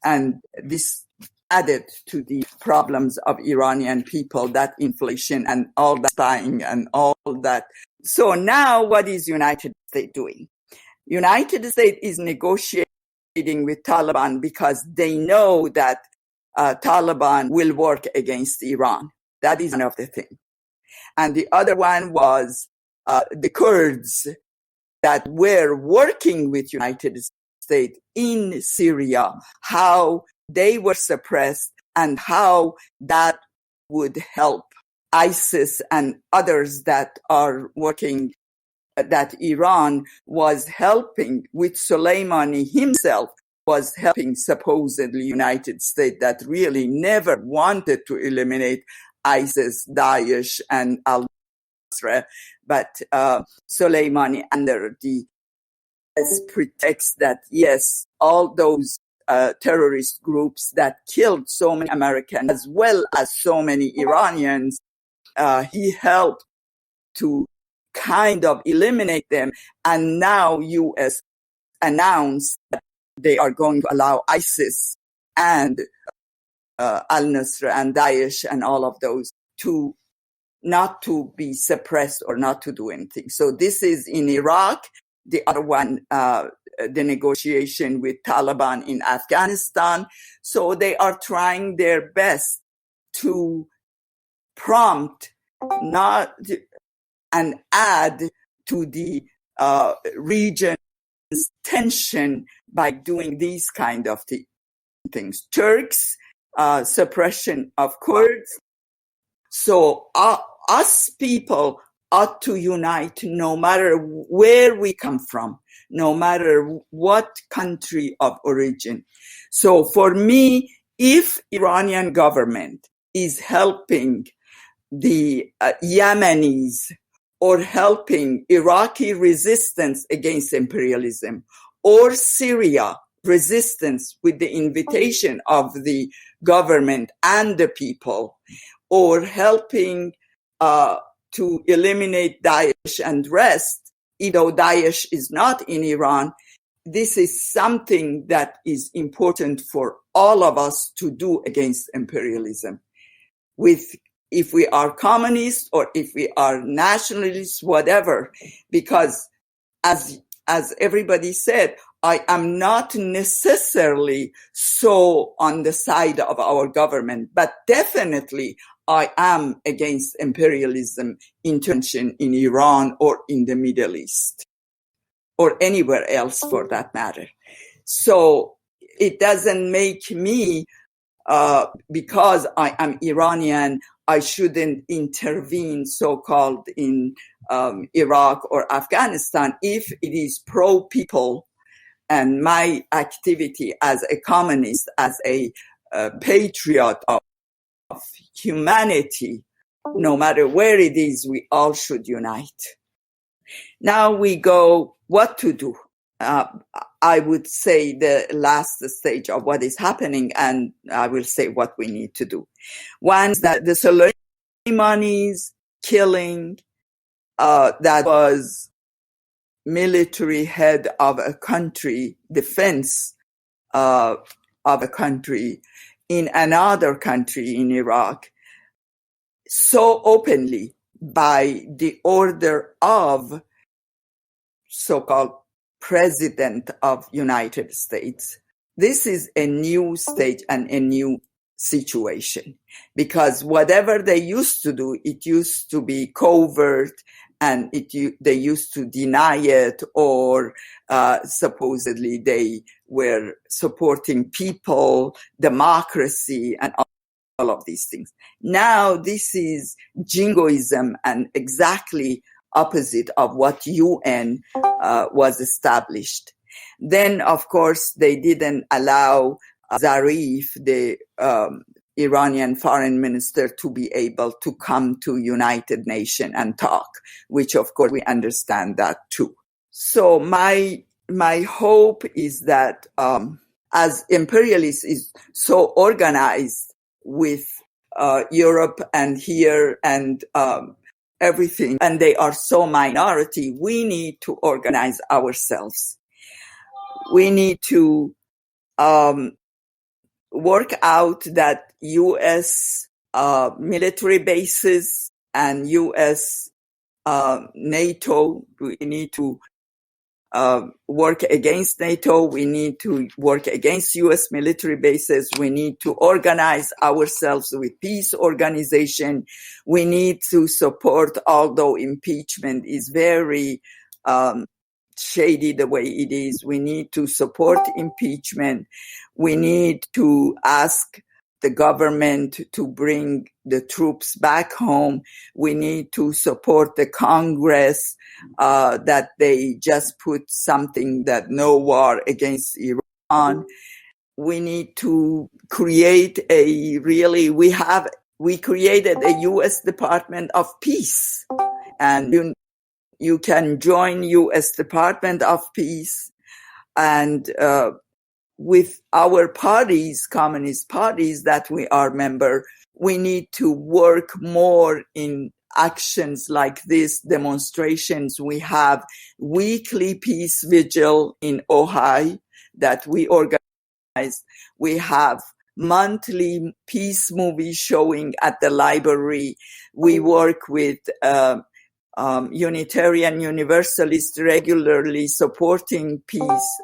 And this added to the problems of Iranian people, that inflation and all that spying and all that. So now what is United States doing? United States is negotiating with Taliban because they know that Taliban will work against Iran. That is one of the things. And the other one was the Kurds that were working with United States in Syria, how they were suppressed and how that would help ISIS and others that are working, that Iran was helping with Soleimani himself, was helping supposedly United States that really never wanted to eliminate ISIS, Daesh, and al-Nusra, but Soleimani under the pretext that, yes, all those terrorist groups that killed so many Americans as well as so many Iranians, he helped to kind of eliminate them. And now U.S. announced that they are going to allow ISIS and al-Nusra and Daesh and all of those to not to be suppressed or not to do anything. So this is in Iraq. The other one, the negotiation with Taliban in Afghanistan. So they are trying their best to prompt not and add to the region's tension by doing these kind of things. Turks, suppression of Kurds. So us people ought to unite no matter where we come from, no matter what country of origin. So for me, if Iranian government is helping the Yemenis or helping Iraqi resistance against imperialism, or Syria resistance with the invitation of the government and the people, or helping to eliminate Daesh and rest, even though Daesh is not in Iran, this is something that is important for all of us to do against imperialism. With if we are communists or if we are nationalists, whatever, because as everybody said, I am not necessarily so on the side of our government, but definitely I am against imperialism intervention in Iran or in the Middle East or anywhere else for that matter. So it doesn't make me, because I am Iranian, I shouldn't intervene so-called in Iraq or Afghanistan if it is pro-people. And my activity as a communist, as a patriot of humanity, no matter where it is, we all should unite. Now we go, what to do? I would say the last stage of what is happening, and I will say what we need to do. One is that the Soleimani's killing, that was military head of a country, defense of a country in another country in Iraq, so openly by the order of so-called President of United States. This is a new stage and a new situation, because whatever they used to do, it used to be covert, and they used to deny it, or supposedly they were supporting people, democracy, and all of these things. Now this is jingoism and exactly opposite of what UN was established. Then, of course, they didn't allow Zarif, the Iranian foreign minister, to be able to come to United Nations and talk, which of course we understand that too. So my hope is that as imperialists is so organized with Europe and here and everything, and they are so minority, we need to organize ourselves. We need to work out that U.S. military bases and U.S. NATO, we need to work against NATO, we need to work against U.S. military bases, we need to organize ourselves with peace organization, we need to support, although impeachment is very shady the way it is, we need to support impeachment, we need to ask the government to bring the troops back home. We need to support the Congress that they just put something that no war against Iran. We need to create we created a U.S. Department of Peace, and you can join U.S. Department of Peace, and with our parties, communist parties that we are member, we need to work more in actions like this, demonstrations. We have weekly peace vigil in Ojai that we organize. We have monthly peace movie showing at the library. We work with Unitarian Universalists regularly supporting peace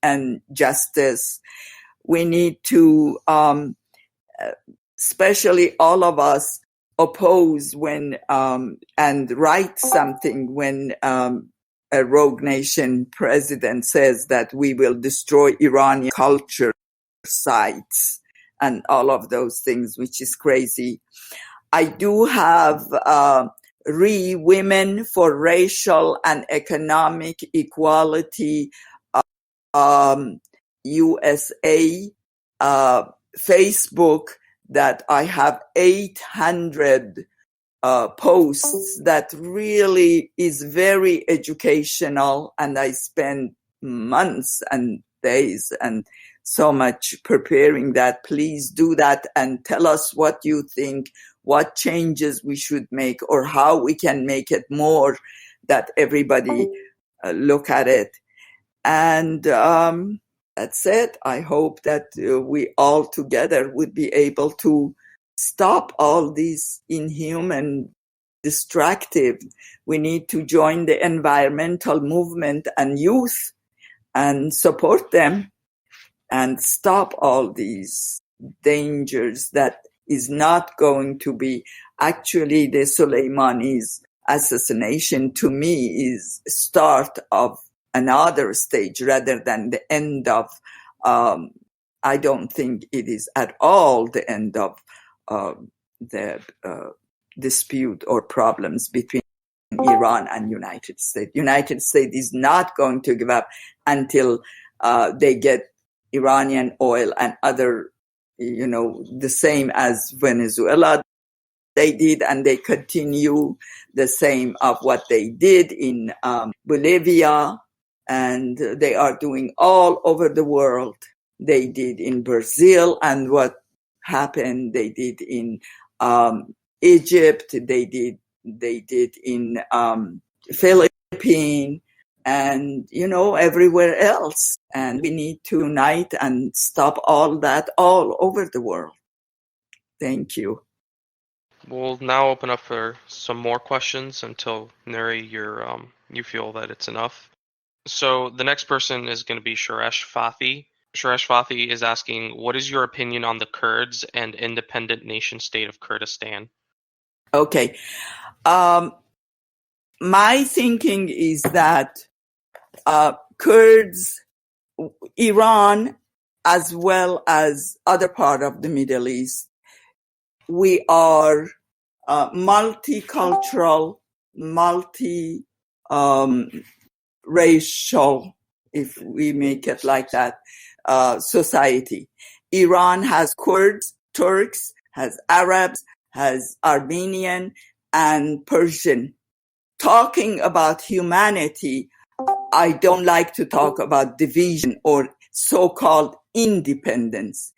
and justice. We need to, especially all of us, oppose when and write something when a rogue nation president says that we will destroy Iranian culture sites and all of those things, which is crazy. I do have Women for Racial and Economic Equality USA Facebook that I have 800 posts that really is very educational, and I spend months and days and so much preparing that. Please do that and tell us what you think, what changes we should make, or how we can make it more that everybody look at it. And that's it. I hope that we all together would be able to stop all these inhuman, destructive. We need to join the environmental movement and youth and support them and stop all these dangers that is not going to be. Actually, the Soleimani's assassination to me is start of another stage rather than the end of, I don't think it is at all the end of the dispute or problems between Iran and United States. United States is not going to give up until they get Iranian oil and other, the same as Venezuela they did, and they continue the same of what they did in Bolivia, and they are doing all over the world. They did in Brazil, and what happened, they did in Egypt, they did in Philippines, and everywhere else. And we need to unite and stop all that all over the world. Thank you. We'll now open up for some more questions until, Nuri, you feel that it's enough. So the next person is going to be Suresh Fathi. Suresh Fathi is asking, what is your opinion on the Kurds and independent nation state of Kurdistan? Okay. My thinking is that Kurds, Iran, as well as other part of the Middle East, we are multicultural, multi-racial, if we make it like that, society. Iran has Kurds, Turks, has Arabs, has Armenian and Persian. Talking about humanity, I don't like to talk about division or so-called independence.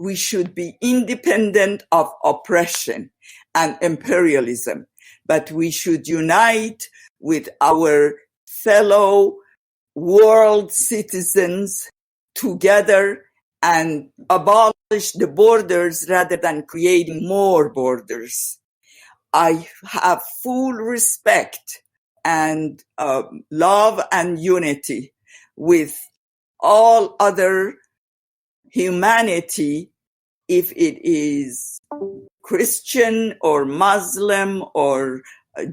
We should be independent of oppression and imperialism, but we should unite with our fellow world citizens together and abolish the borders rather than creating more borders. I have full respect and love and unity with all other humanity, if it is Christian or Muslim or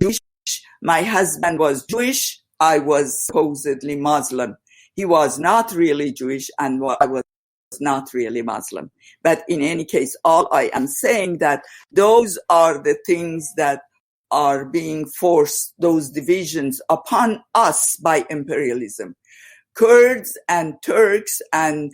Jewish. My husband was Jewish. I was supposedly Muslim. He was not really Jewish, and I was not really Muslim. But in any case, all I am saying that those are the things that are being forced, those divisions upon us by imperialism. Kurds and Turks and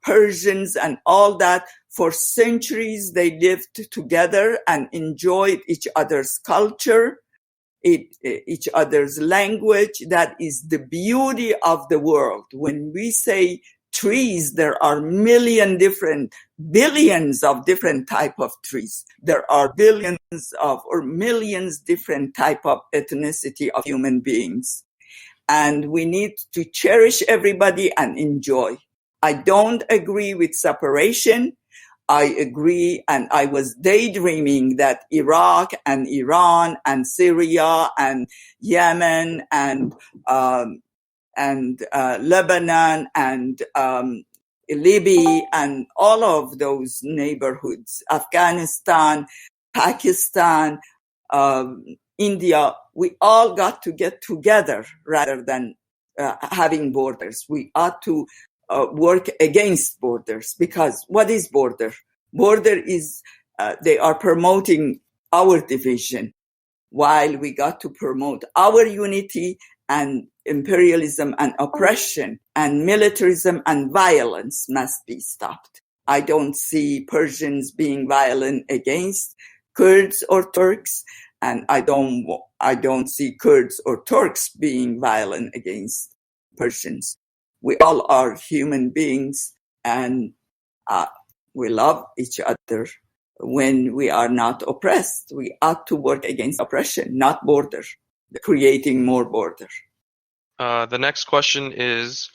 Persians and all that, for centuries they lived together and enjoyed each other's culture, each other's language. That is the beauty of the world. When we say trees, there are billions of different type of trees. There are billions or millions different type of ethnicity of human beings. And we need to cherish everybody and enjoy. I don't agree with separation. I agree, and I was daydreaming that Iraq and Iran and Syria and Yemen and Lebanon and Libya and all of those neighborhoods, Afghanistan, Pakistan, India, we all got to get together rather than having borders. We ought to work against borders, because what is border? Border is, they are promoting our division, while we got to promote our unity, and imperialism and oppression and militarism and violence must be stopped. I don't see Persians being violent against Kurds or Turks, and I don't see Kurds or Turks being violent against Persians. We all are human beings, and we love each other when we are not oppressed. We ought to work against oppression, not border, creating more border. The next question is,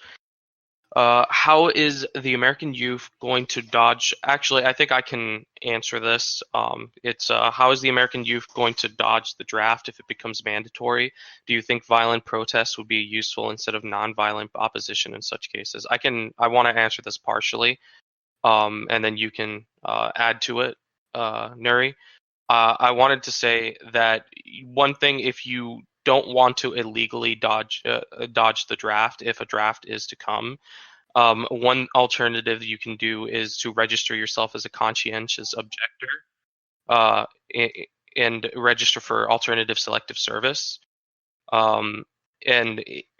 How is the American youth going to dodge? Actually, I think I can answer this. It's how is the American youth going to dodge the draft if it becomes mandatory? Do you think violent protests would be useful instead of nonviolent opposition in such cases? I want to answer this partially, and then you can add to it, Nuri. I wanted to say that one thing, if you don't want to illegally dodge the draft, if a draft is to come, one alternative you can do is to register yourself as a conscientious objector and register for alternative selective service. And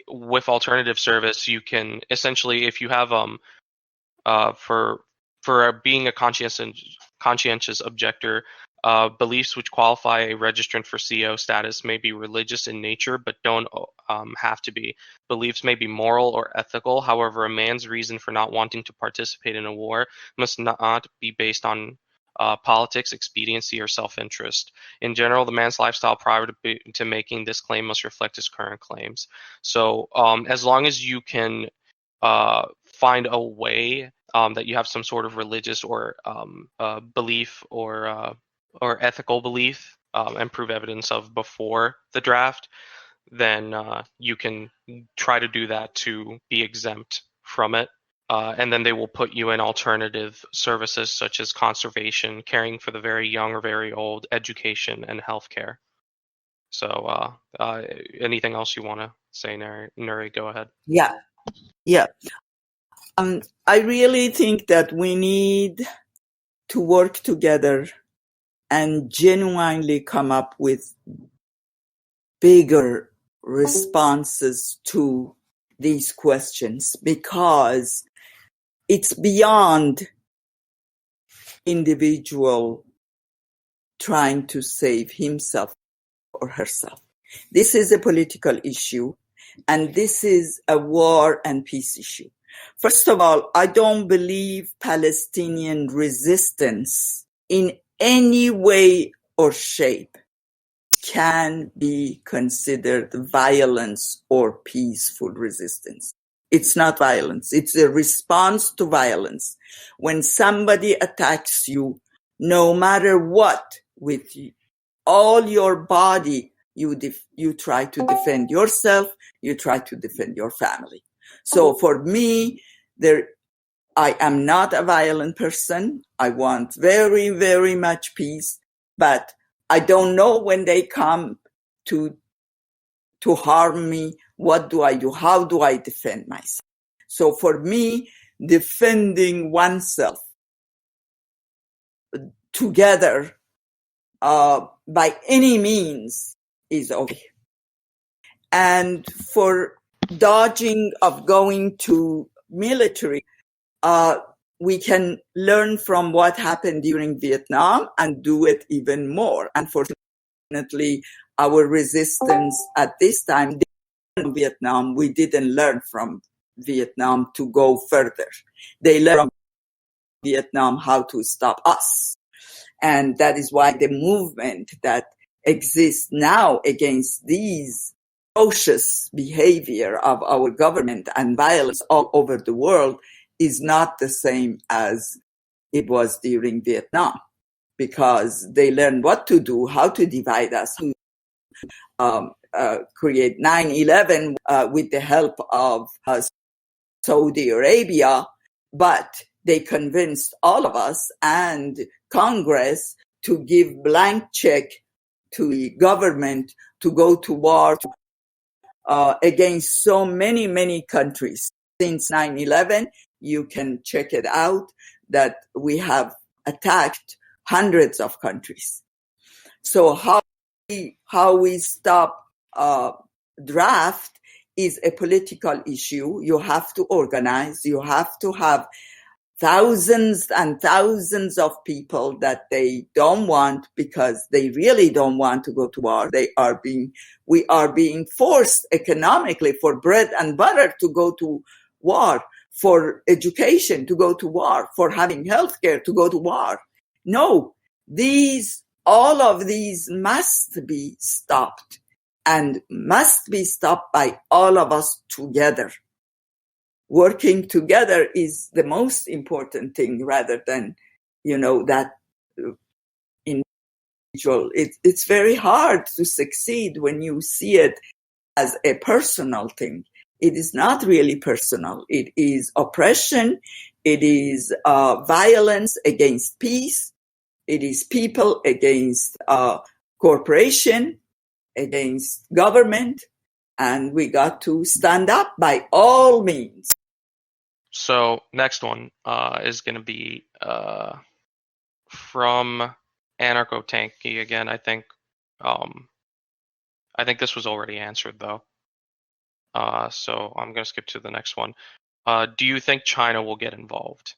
with alternative service, you can essentially, if you have for being a conscientious objector, beliefs which qualify a registrant for CO status may be religious in nature, but don't have to be. Beliefs may be moral or ethical. However, a man's reason for not wanting to participate in a war must not be based on politics, expediency, or self-interest. In general, the man's lifestyle prior to making this claim must reflect his current claims. So as long as you can find a way that you have some sort of religious or belief or ethical belief and prove evidence of before the draft, then you can try to do that to be exempt from it. And then they will put you in alternative services such as conservation, caring for the very young or very old, education, and healthcare. So anything else you want to say, Nuri, go ahead. Yeah. I really think that we need to work together and genuinely come up with bigger responses to these questions, because it's beyond individual trying to save himself or herself. This is a political issue, and this is a war and peace issue. First of all, I don't believe Palestinian resistance in any way or shape can be considered violence or peaceful resistance. It's not violence. It's a response to violence. When somebody attacks you, no matter what, with all your body, you try to defend yourself, you try to defend your family. So for me, I am not a violent person. I want very, very much peace, but I don't know when they come to harm me. What do I do? How do I defend myself? So for me, defending oneself together by any means is okay. And for dodging of going to military, we can learn from what happened during Vietnam and do it even more. Unfortunately, our resistance at this time in Vietnam, we didn't learn from Vietnam to go further. They learned from Vietnam how to stop us. And that is why the movement that exists now against these atrocious behavior of our government and violence all over the world is not the same as it was during Vietnam, because they learned what to do, how to divide us, create 9/11 with the help of Saudi Arabia, but they convinced all of us and Congress to give blank check to the government to go to war against so many, many countries. Since 9/11, you can check it out that we have attacked hundreds of countries. So how we stop draft is a political issue. You have to organize. You have to have thousands and thousands of people that they don't want, because they really don't want to go to war. We are being forced economically for bread and butter to go to war, for education to go to war, for having healthcare to go to war. No, all of these must be stopped, and must be stopped by all of us together. working together is the most important thing, rather than, that individual. It's very hard to succeed when you see it as a personal thing. It is not really personal. It is oppression. It is violence against peace. It is people against corporation, against government, and we got to stand up by all means. So next one is going to be from Anarcho Tanky again. I think this was already answered though. So I'm going to skip to the next one. Do you think China will get involved?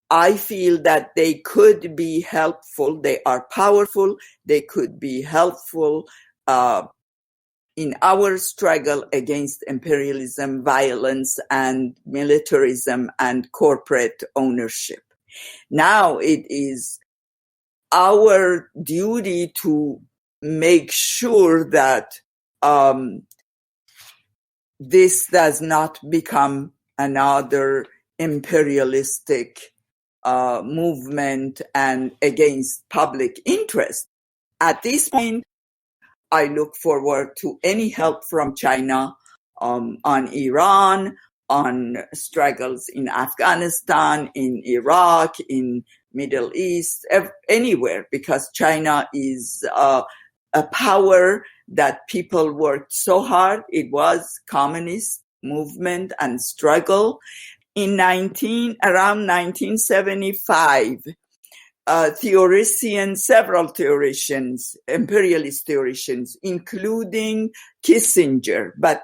I feel that they could be helpful. They are powerful. They could be helpful in our struggle against imperialism, violence, and militarism and corporate ownership. Now it is our duty to make sure that this does not become another imperialistic movement and against public interest. At this point, I look forward to any help from China on Iran, on struggles in Afghanistan, in Iraq, in Middle East, anywhere, because China is a power that people worked so hard. It was communist movement and struggle. In around 1975, several theoreticians, imperialist theoreticians, including Kissinger, but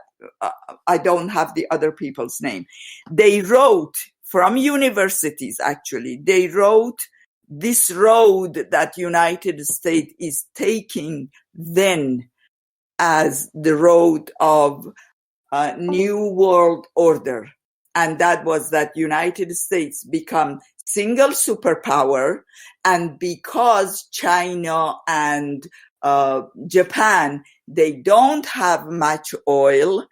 I don't have the other people's name. They wrote from universities, actually, they wrote this road that United States is taking then as the road of a new world order. And that was that United States become single superpower, and because China and Japan, they don't have much oil,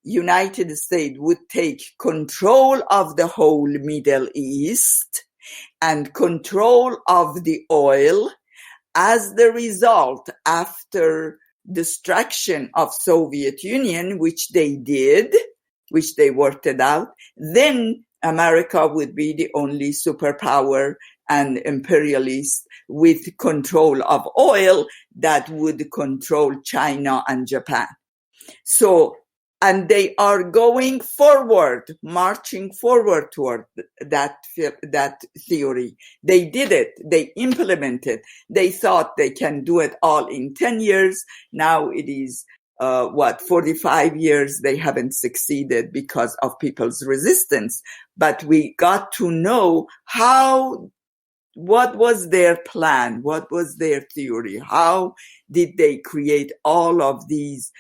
United States would take control of the whole Middle East and control of the oil. As the result, after destruction of Soviet Union, which they did, which they worked it out, then America would be the only superpower and imperialist with control of oil that would control China and Japan. So, and they are going forward, marching forward toward that theory. They did it. They implemented. They thought they can do it all in 10 years. Now it is 45 years. They haven't succeeded because of people's resistance. But we got to know what was their plan? What was their theory? How did they create all of these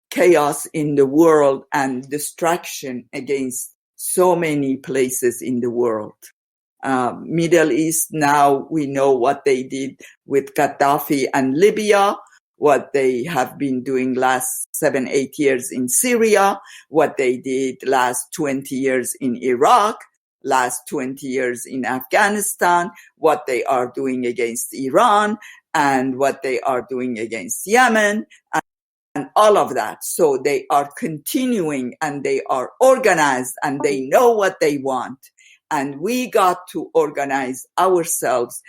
chaos in the world and destruction against so many places in the world? Middle East, now we know what they did with Gaddafi and Libya, what they have been doing last 7-8 years in Syria, what they did last 20 years in Iraq, last 20 years in Afghanistan, what they are doing against Iran, and what they are doing against Yemen, and all of that. So they are continuing, and they are organized, and they know what they want. And we got to organize ourselves,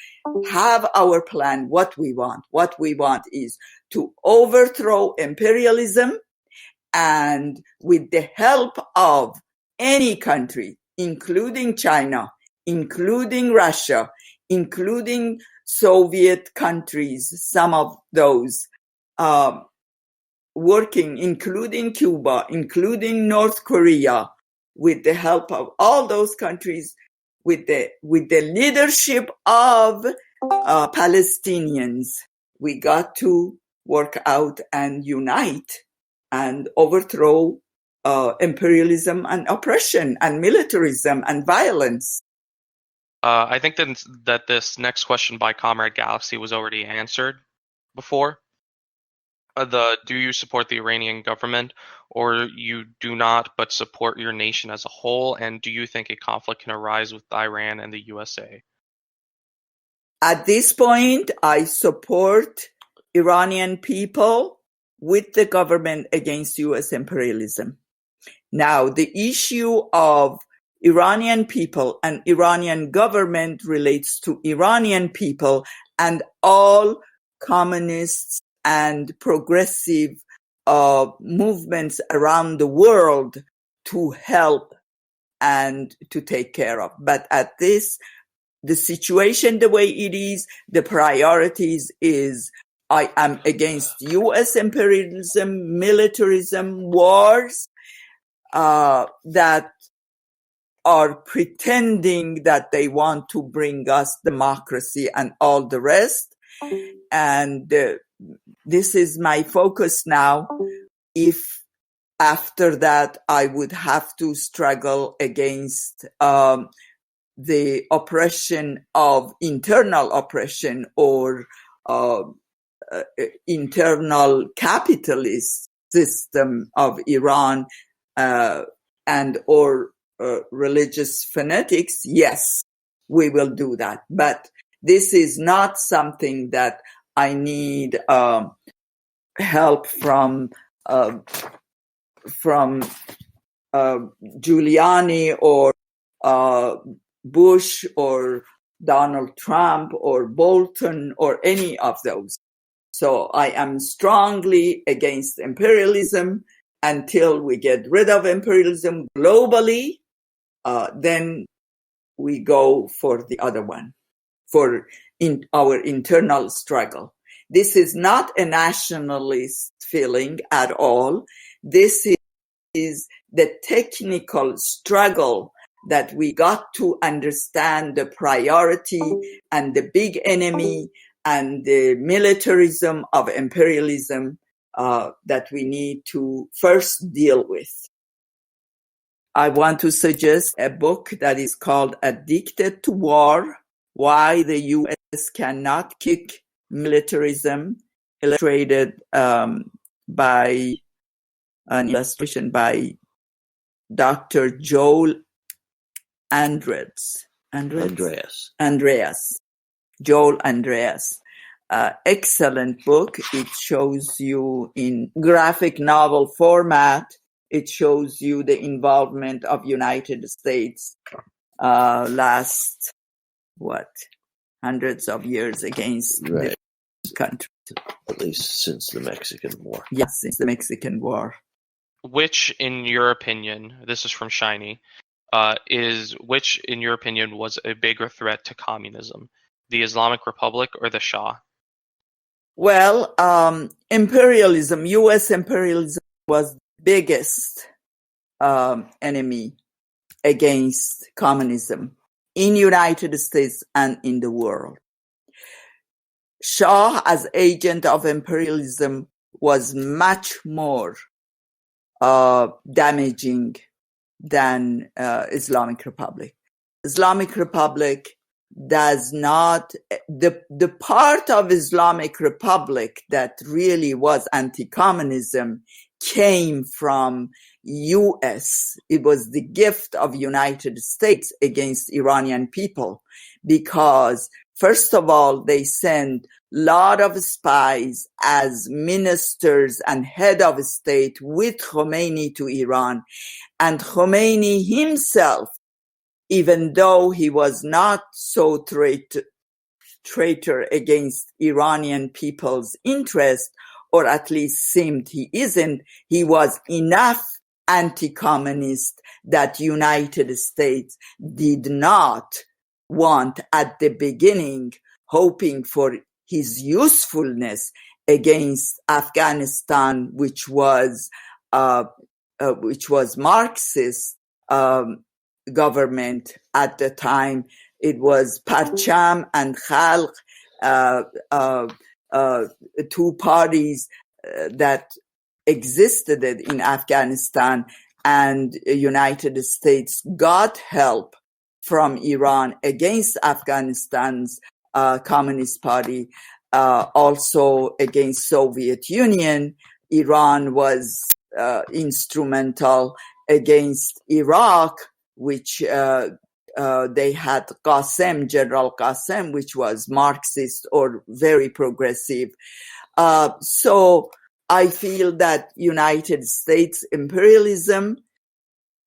have our plan, what we want. What we want is to overthrow imperialism, and with the help of any country, including China, including Russia, including Soviet countries, some of those working, including Cuba, including North Korea, with the help of all those countries, with the leadership of Palestinians, we got to work out and unite and overthrow imperialism and oppression and militarism and violence. I think that this next question by Comrade Galaxy was already answered before. do you support the Iranian government, or you do not, but support your nation as a whole? And do you think a conflict can arise with Iran and the USA? At this point, I support Iranian people with the government against U.S. imperialism. Now, the issue of Iranian people and Iranian government relates to Iranian people and all communists and progressive movements around the world to help and to take care of. But at this, the situation the way it is, the priorities is I am against U.S. imperialism, militarism, wars that are pretending that they want to bring us democracy and all the rest. And this is my focus now. If after that I would have to struggle against the oppression of internal oppression or internal capitalist system of Iran and or religious fanatics, yes, we will do that. But this is not something that I need help from Giuliani or Bush or Donald Trump or Bolton or any of those. So I am strongly against imperialism. Until we get rid of imperialism globally, then we go for the other one, for our internal struggle. This is not a nationalist feeling at all. This is the technical struggle that we got to understand the priority and the big enemy and the militarism of imperialism that we need to first deal with. I want to suggest a book that is called Addicted to War, Why the U.S. Cannot Kick Militarism, illustrated by an illustration by Dr. Joel Andreas. Joel Andreas. Excellent book. It shows you in graphic novel format. It shows you the involvement of United States last hundreds of years against the country. At least since the Mexican War. Yes, since the Mexican War. Which, in your opinion, this is from Shiny, which, in your opinion, was a bigger threat to communism, the Islamic Republic or the Shah? Well, imperialism, U.S. imperialism was the biggest enemy against communism in United States and in the world. Shah, as agent of imperialism, was much more damaging than Islamic Republic. Islamic Republic does not, the part of Islamic Republic that really was anti-communism came from US. It was the gift of United States against Iranian people because, first of all, they sent a lot of spies as ministers and head of state with Khomeini to Iran. And Khomeini himself, even though he was not so traitor against Iranian people's interest, or at least seemed he isn't, he was enough anti-communist that United States did not want at the beginning, hoping for his usefulness against Afghanistan, which was Marxist government at the time. It was Parcham and Khalq, two parties that existed in Afghanistan, and United States got help from Iran against Afghanistan's Communist Party. also against Soviet Union. Iran was instrumental against Iraq, which they had General Qasem, which was Marxist or very progressive. So I feel that United States imperialism,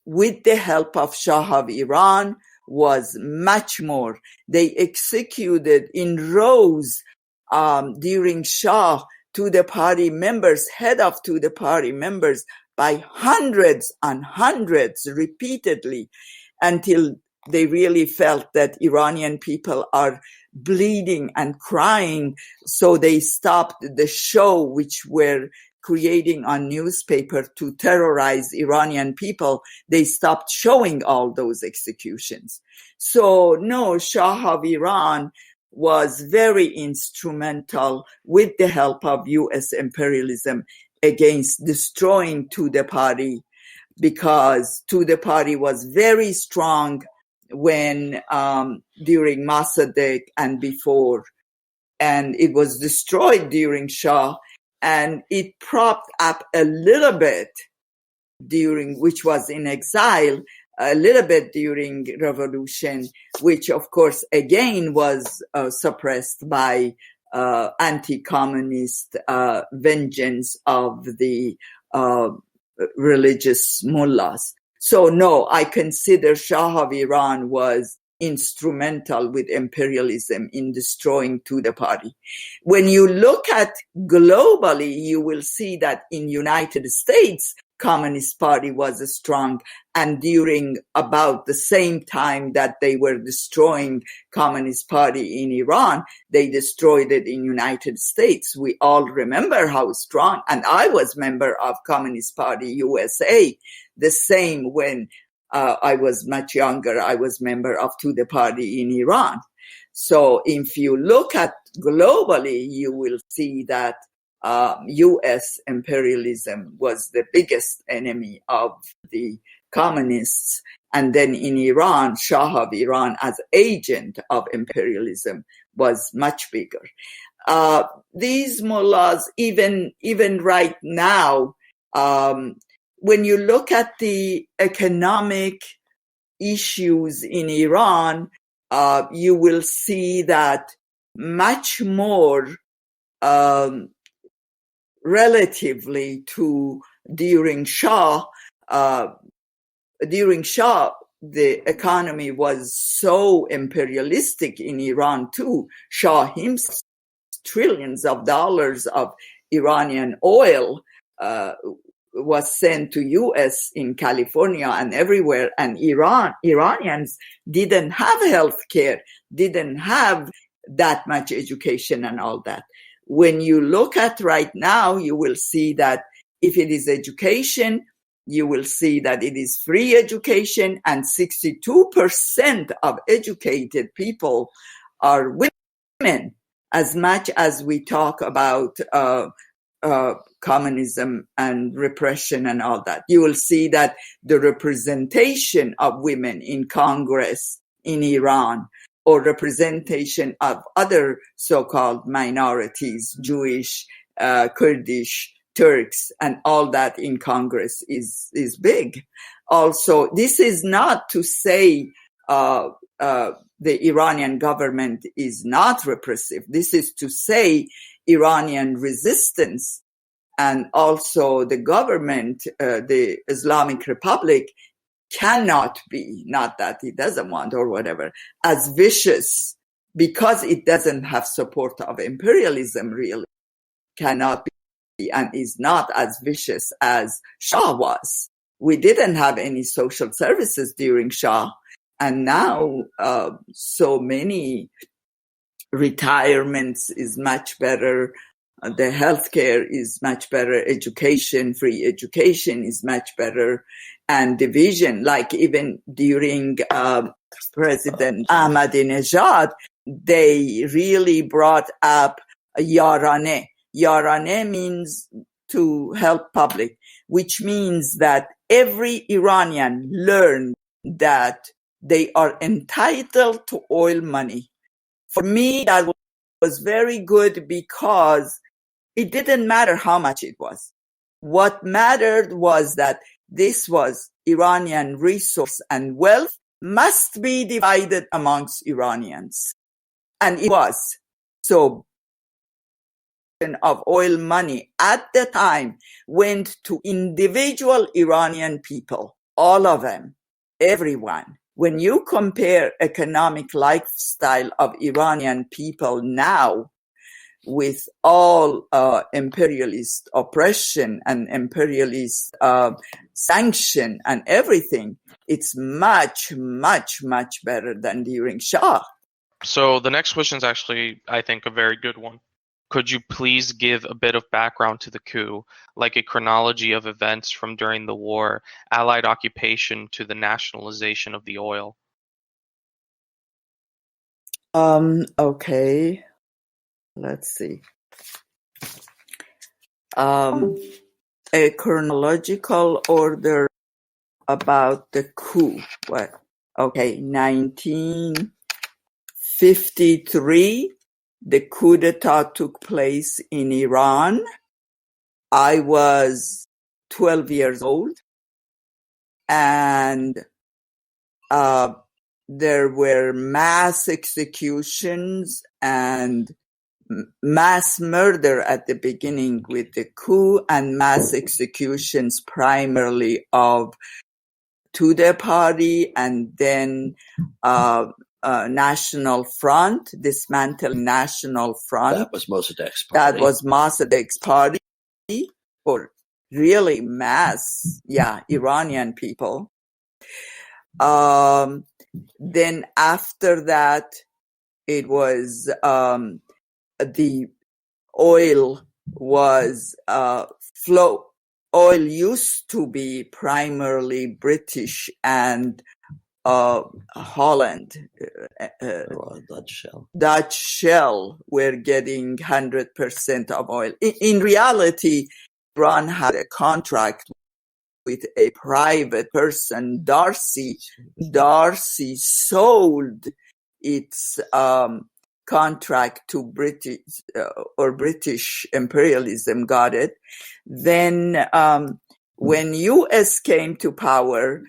with the help of Shah of Iran, was much more. They executed in rows during Shah Tudeh party members, head of Tudeh party members, by hundreds and hundreds repeatedly, until they really felt that Iranian people are bleeding and crying. So they stopped the show which were creating on newspaper to terrorize Iranian people. They stopped showing all those executions. So no, Shah of Iran was very instrumental with the help of US imperialism against destroying Tudeh party, because Tudeh party was very strong when during Mossadegh and before, and it was destroyed during Shah, and it propped up a little bit during, which was in exile, a little bit during revolution, which of course again was suppressed by anti-communist vengeance of the religious mullahs. So no, I consider Shah of Iran was instrumental with imperialism in destroying Tudeh party. When you look at globally, you will see that in United States, Communist Party was strong, and during about the same time that they were destroying Communist Party in Iran, they destroyed it in United States. We all remember how strong, and I was member of Communist Party USA. The same when I was much younger, I was member of Tudeh party in Iran. So if you look at globally, you will see that U.S. imperialism was the biggest enemy of the communists. And then in Iran, Shah of Iran as agent of imperialism was much bigger. These mullahs, even right now, when you look at the economic issues in Iran, you will see that much more relatively to during Shah, the economy was so imperialistic in Iran too. Shah himself, trillions of dollars of Iranian oil was sent to US in California and everywhere, and Iranians didn't have health care, didn't have that much education and all that. When you look at right now, you will see that if it is education, you will see that it is free education, and 62% of educated people are women. As much as we talk about communism and repression and all that, you will see that the representation of women in Congress in Iran, or representation of other so-called minorities, Jewish, Kurdish, Turks, and all that in Congress is big. Also, this is not to say the Iranian government is not repressive. This is to say Iranian resistance, and also the government, the Islamic Republic, cannot be, not that it doesn't want or whatever, as vicious, because it doesn't have support of imperialism, really, cannot be, and is not as vicious as Shah was. We didn't have any social services during Shah, and now so many retirements is much better. The healthcare is much better. Education, free education is much better. And division, like even during President Ahmadinejad, they really brought up Yarane. Yarane means to help public, which means that every Iranian learned that they are entitled to oil money. For me, that was very good because it didn't matter how much it was. What mattered was that this was Iranian resource and wealth must be divided amongst Iranians. And it was. So of oil money at the time went to individual Iranian people, all of them, everyone. When you compare economic lifestyle of Iranian people now with all imperialist oppression and imperialist sanction and everything, it's much, much, much better than during Shah. So the next question is actually, I think, a very good one. Could you please give a bit of background to the coup, like a chronology of events from during the war, Allied occupation to the nationalization of the oil? Okay. Let's see. A chronological order about the coup. What? Okay, 1953. The coup d'etat took place in Iran. I was 12 years old, and there were mass executions and mass murder at the beginning with the coup, and mass executions primarily of Tudeh party, and then National Front, dismantling National Front. That was Mossadegh's party. That was Mossadegh's party, or really mass, Iranian people. Then after that, it was the oil was oil used to be primarily British and Holland. Dutch Shell were getting 100% of oil. In reality, Iran had a contract with a private person, Darcy. Darcy sold its contract to British British imperialism got it. Then when US came to power,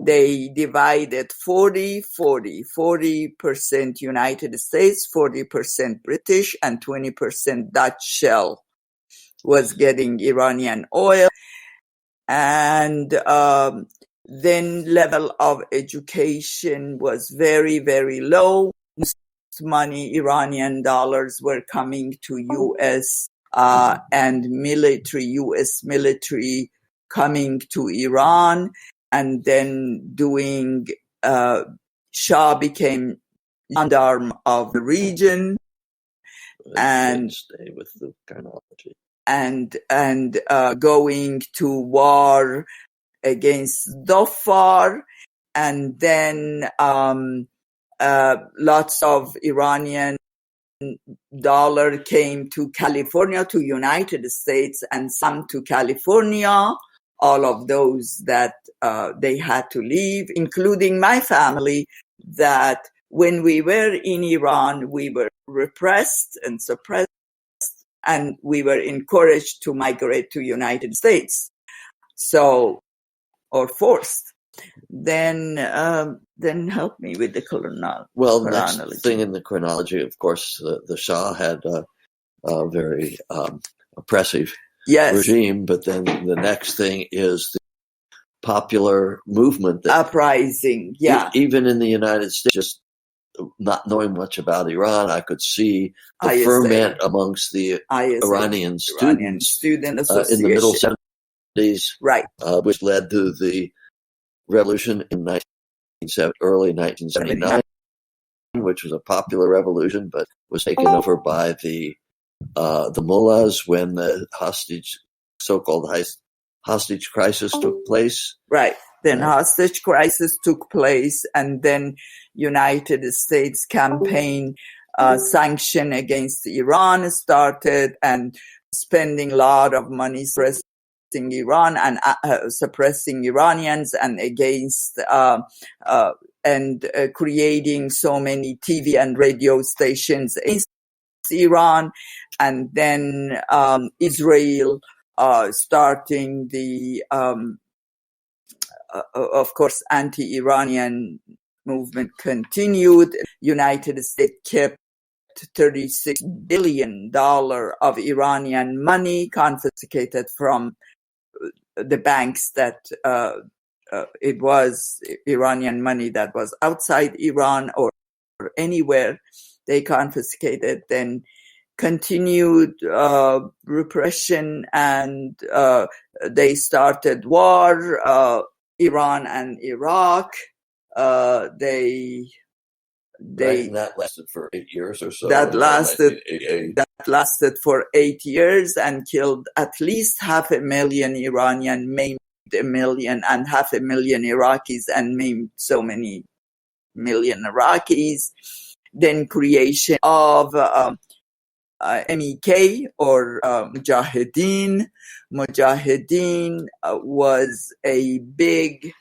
they divided 40% United States, 40% British, and 20% Dutch Shell was getting Iranian oil. And then level of education was very, very low. Money, Iranian dollars, were coming to US and military, US military coming to Iran, and then doing Shah became gendarme of the region. And stay with the chronology. And going to war against Dhofar, and then lots of Iranian dollar came to California, to United States, and some to California. All of those that they had to leave, including my family, that when we were in Iran, we were repressed and suppressed, and we were encouraged to migrate to United States. So, or forced. Then help me with the chronology. Well, next thing in the chronology, of course, the Shah had a very oppressive regime, but then the next thing is the popular movement. Uprising, Even in the United States, just not knowing much about Iran, I could see the ferment amongst the Iranian students Student in Association. the middle 70s, right, which led to the revolution in early 1979, which was a popular revolution, but was taken over by the mullahs when the so-called hostage crisis took place. Right. Then hostage crisis took place, and then United States campaign sanction against Iran started, and spending a lot of money suppressing Iran and suppressing Iranians, and against and creating so many TV and radio stations Iran, and then Israel starting the, of course, anti-Iranian movement continued. United States kept $36 billion of Iranian money confiscated from the banks that it was Iranian money that was outside Iran or anywhere. They confiscated, then continued repression, and they started war, Iran and Iraq. Right, and that lasted for 8 years or so. That lasted for 8 years and killed at least 500,000 Iranian, maimed 1 million, and 500,000 Iraqis, and maimed so many million Iraqis. Then creation of MEK or Mujahideen. Mujahideen was a big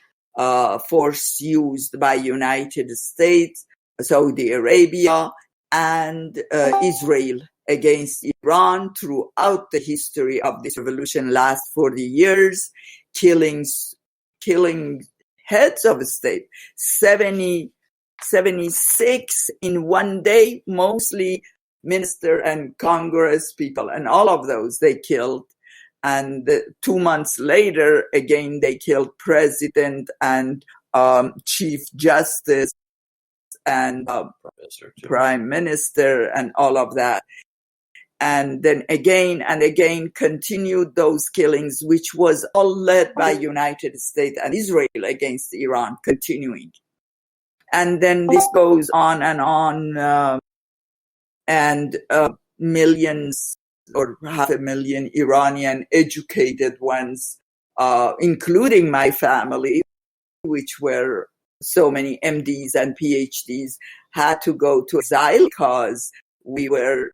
force used by United States, Saudi Arabia, and Israel against Iran throughout the history of this revolution, last 40 years, killing heads of state, 76 in one day, mostly minister and Congress people, and all of those they killed. And 2 months later, again, they killed president and chief justice and prime minister and all of that. And then again and again continued those killings, which was all led by United States and Israel against Iran, continuing. And then this goes on, and millions or 500,000 Iranian educated ones, including my family, which were so many MDs and PhDs, had to go to exile because we were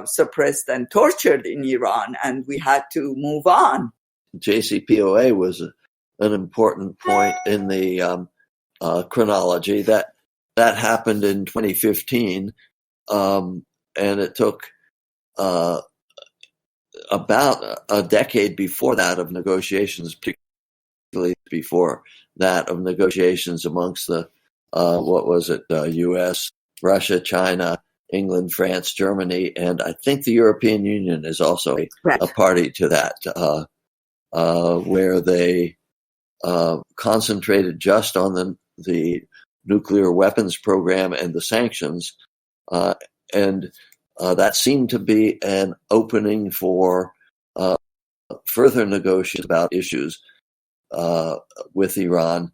suppressed and tortured in Iran, and we had to move on. JCPOA was an important point in the chronology. That happened in 2015, and it took about a decade before that of negotiations, particularly before that of negotiations amongst the U.S., Russia, China, England, France, Germany, and I think the European Union is also a party to that, where they concentrated just on the nuclear weapons program and the sanctions, and that seemed to be an opening for further negotiations about issues with Iran,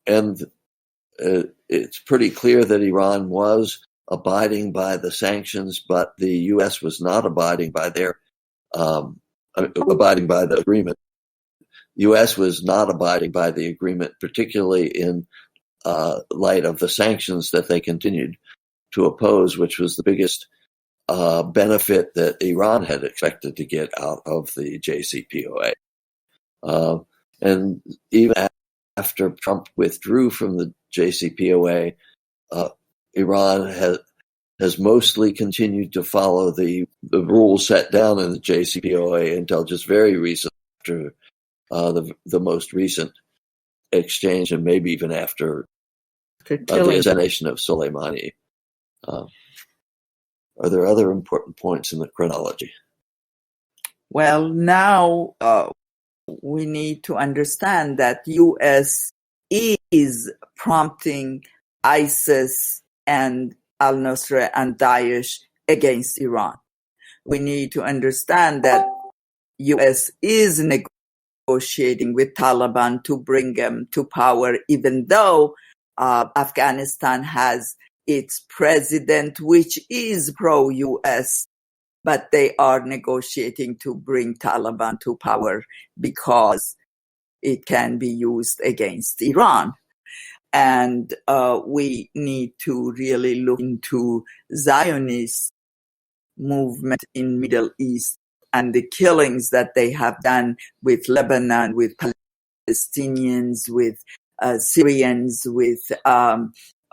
and it's pretty clear that Iran was abiding by the sanctions, but the U.S. was not abiding by the agreement. U.S. was not abiding by the agreement, particularly in light of the sanctions that they continued to oppose, which was the biggest benefit that Iran had expected to get out of the JCPOA. And even after Trump withdrew from the JCPOA, Iran has mostly continued to follow the rules set down in the JCPOA until just very recent, after the most recent exchange, and maybe even after the assassination of Soleimani. Are there other important points in the chronology? Well, now we need to understand that U.S. is prompting ISIS and al-Nusra and Daesh against Iran. We need to understand that U.S. is negotiating with Taliban to bring them to power, even though Afghanistan has its president, which is pro-U.S., but they are negotiating to bring Taliban to power because it can be used against Iran. And we need to really look into Zionist movement in Middle East and the killings that they have done with Lebanon, with Palestinians, with Syrians, with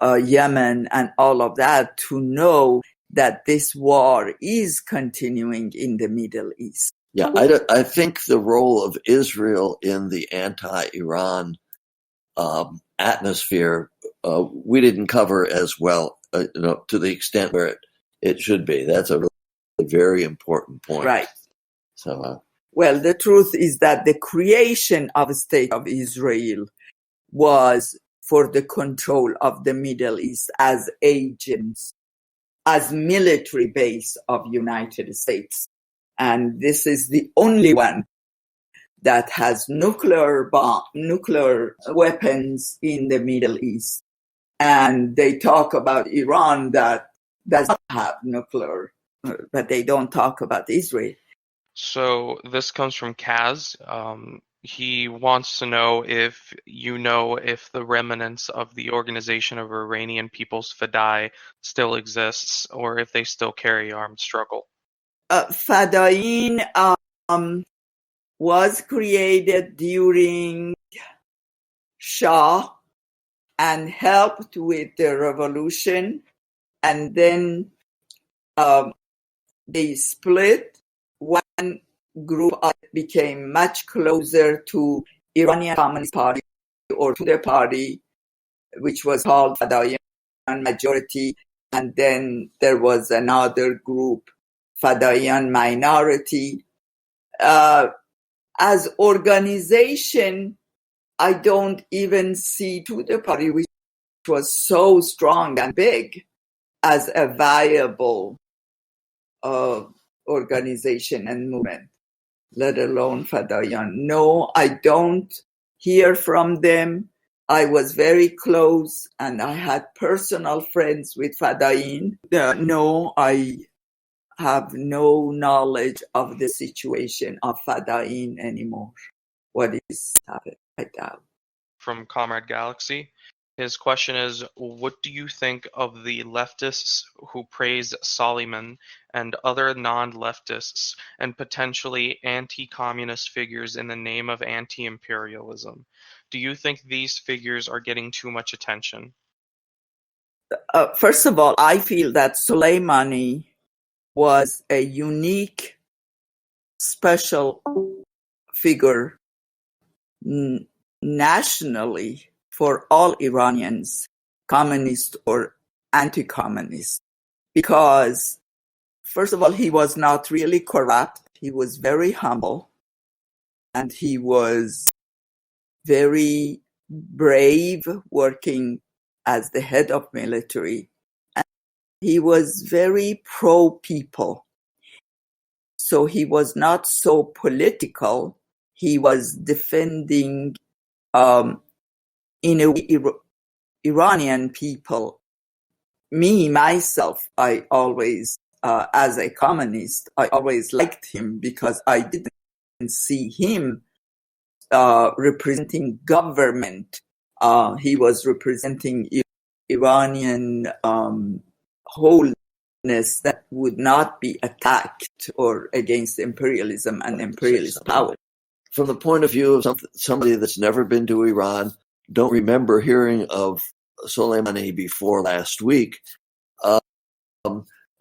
Yemen and all of that to know that this war is continuing in the Middle East. Yeah, I think the role of Israel in the anti-Iran atmosphere we didn't cover as well, to the extent where it should be. That's a really very important point. Right. So, well, the truth is that the creation of a state of Israel was for the control of the Middle East as agents, as military base of United States. And this is the only one that has nuclear weapons in the Middle East. And they talk about Iran that does not have nuclear, but they don't talk about Israel. So this comes from Kaz. He wants to know if you know if the remnants of the Organization of Iranian People's Fidai still exists, or if they still carry armed struggle. Fadain was created during Shah and helped with the revolution, and then they split. One group became much closer to Iranian Communist Party or to the party, which was called Fadayan Majority, and then there was another group, Fadayan Minority. As organization, I don't even see to the party, which was so strong and big, as a viable organization and movement, let alone Fadayan. No, I don't hear from them. I was very close and I had personal friends with Fadayin. No, I have no knowledge of the situation of Fadayin anymore. What is happening right now? From Comrade Galaxy. His question is, what do you think of the leftists who praise Soliman and other non-leftists and potentially anti-communist figures in the name of anti-imperialism? Do you think these figures are getting too much attention? First of all, I feel that Soleimani was a unique, special figure nationally for all Iranians, communist or anti-communist, because, first of all, he was not really corrupt. He was very humble, and he was very brave working as the head of military. And he was very pro-people. So he was not so political. He was defending in a way, Iranian people. Me, myself, I always, as a communist, I always liked him because I didn't see him representing government. He was representing Iranian wholeness that would not be attacked or against imperialism and imperialist power. From the point of view of somebody that's never been to Iran, don't remember hearing of Soleimani before last week.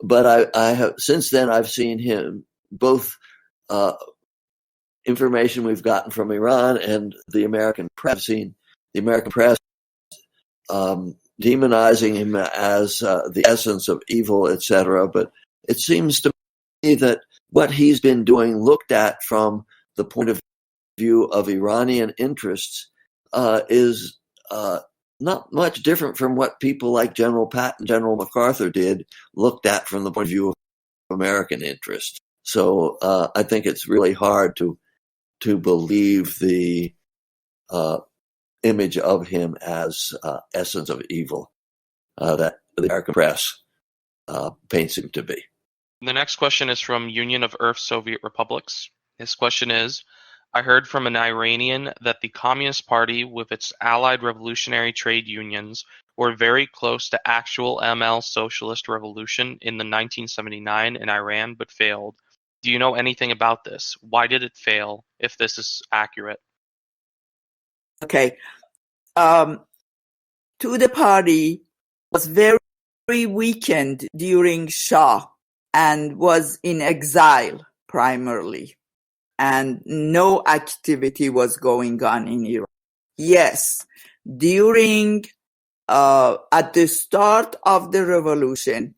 But I have since then I've seen him both information we've gotten from Iran and the American press. Seen the American press demonizing him as the essence of evil, etc. But it seems to me that what he's been doing, looked at from the point of view of Iranian interests, is not much different from what people like General Patton, General MacArthur did, looked at from the point of view of American interests. So I think it's really hard to believe the image of him as essence of evil that the American press paints him to be. The next question is from Union of Earth Soviet Republics. His question is, I heard from an Iranian that the Communist Party with its allied revolutionary trade unions were very close to actual ML socialist revolution in the 1979 in Iran but failed. Do you know anything about this? Why did it fail, if this is accurate? Okay. To the party was very weakened during Shah and was in exile primarily, and no activity was going on in Iran. Yes, during at the start of the revolution,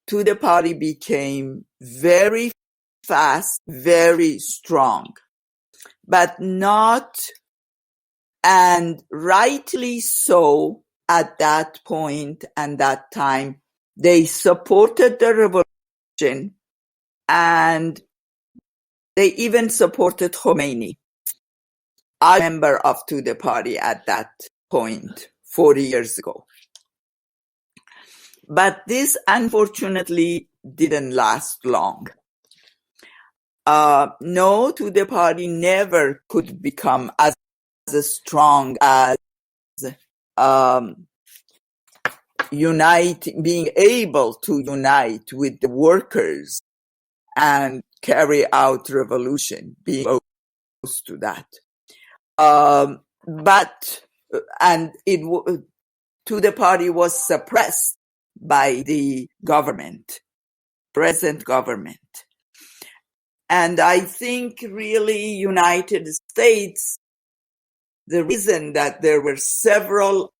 Tudeh party became very fast, very strong, but not, and rightly so at that point and that time. They supported the revolution and they even supported Khomeini. I'm a member of Tudeh party at that point, 40 years ago. But this unfortunately didn't last long. No, Tudeh party never could become as strong as being able to unite with the workers and carry out revolution, being opposed to that. Tudeh party was suppressed by the government, present government. And I think really United States, the reason that there were several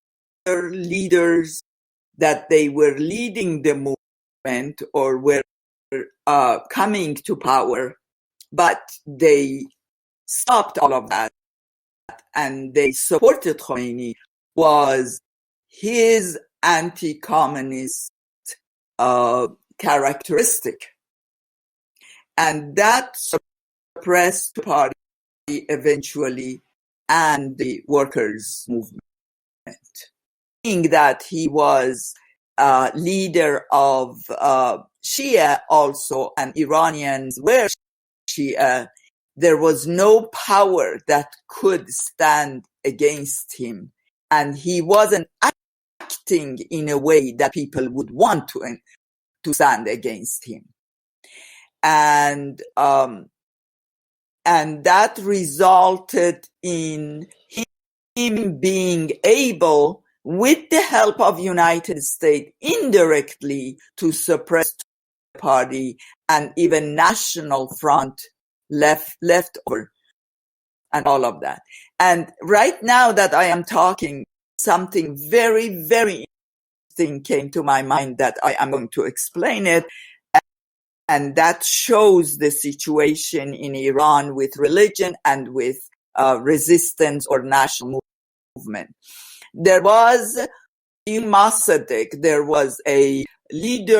other leaders that they were leading the movement or were coming to power, but they stopped all of that and they supported Khomeini, was his anti-communist characteristic. And that suppressed the party eventually and the workers' movement. Being that he was leader of Shia also, and Iranians were Shia, there was no power that could stand against him. And he wasn't acting in a way that people would want to stand against him. And that resulted in him being able, with the help of United States, indirectly to suppress the party and even National Front left over and all of that. And right now that I am talking, something very, very interesting came to my mind that I am going to explain it. And that shows the situation in Iran with religion and with resistance or national movement. There was in Mossadegh, there was a leader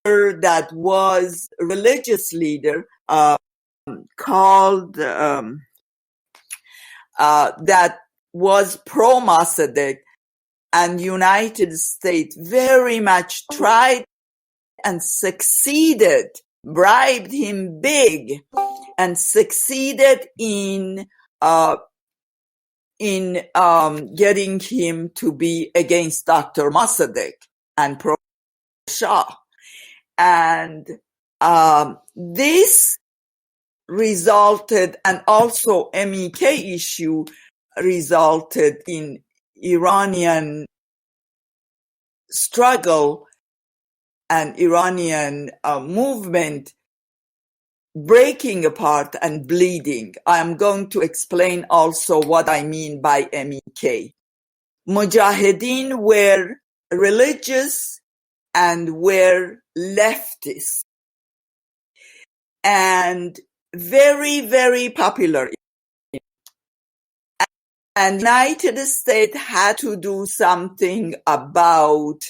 that was a religious leader called that was pro-Mossadegh, and United States very much tried and succeeded, bribed him big, and succeeded in getting him to be against Dr. Mossadegh and pro-Shah. And this resulted, and also MEK issue resulted in Iranian struggle and Iranian movement breaking apart and bleeding. I am going to explain also what I mean by MEK. Mujahideen were religious and were leftist and very, very popular. And United States had to do something about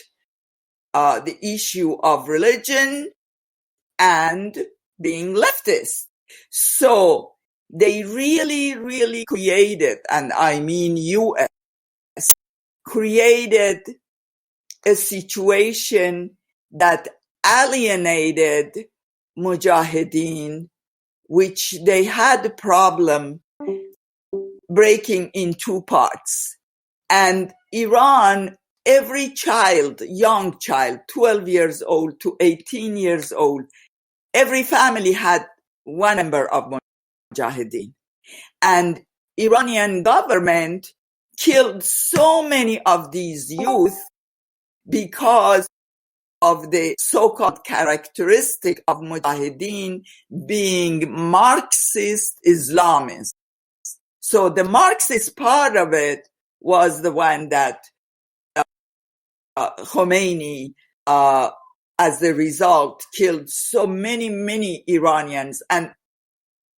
the issue of religion and being leftist. So they really, really created, and I mean US, created a situation that alienated Mujahideen, which they had a problem breaking in two parts. And Iran, every child, young child, 12 years old to 18 years old, every family had one member of Mujahideen. And Iranian government killed so many of these youth because of the so-called characteristic of Mujahideen being Marxist Islamists. So the Marxist part of it was the one that Khomeini, as a result, killed so many Iranians, and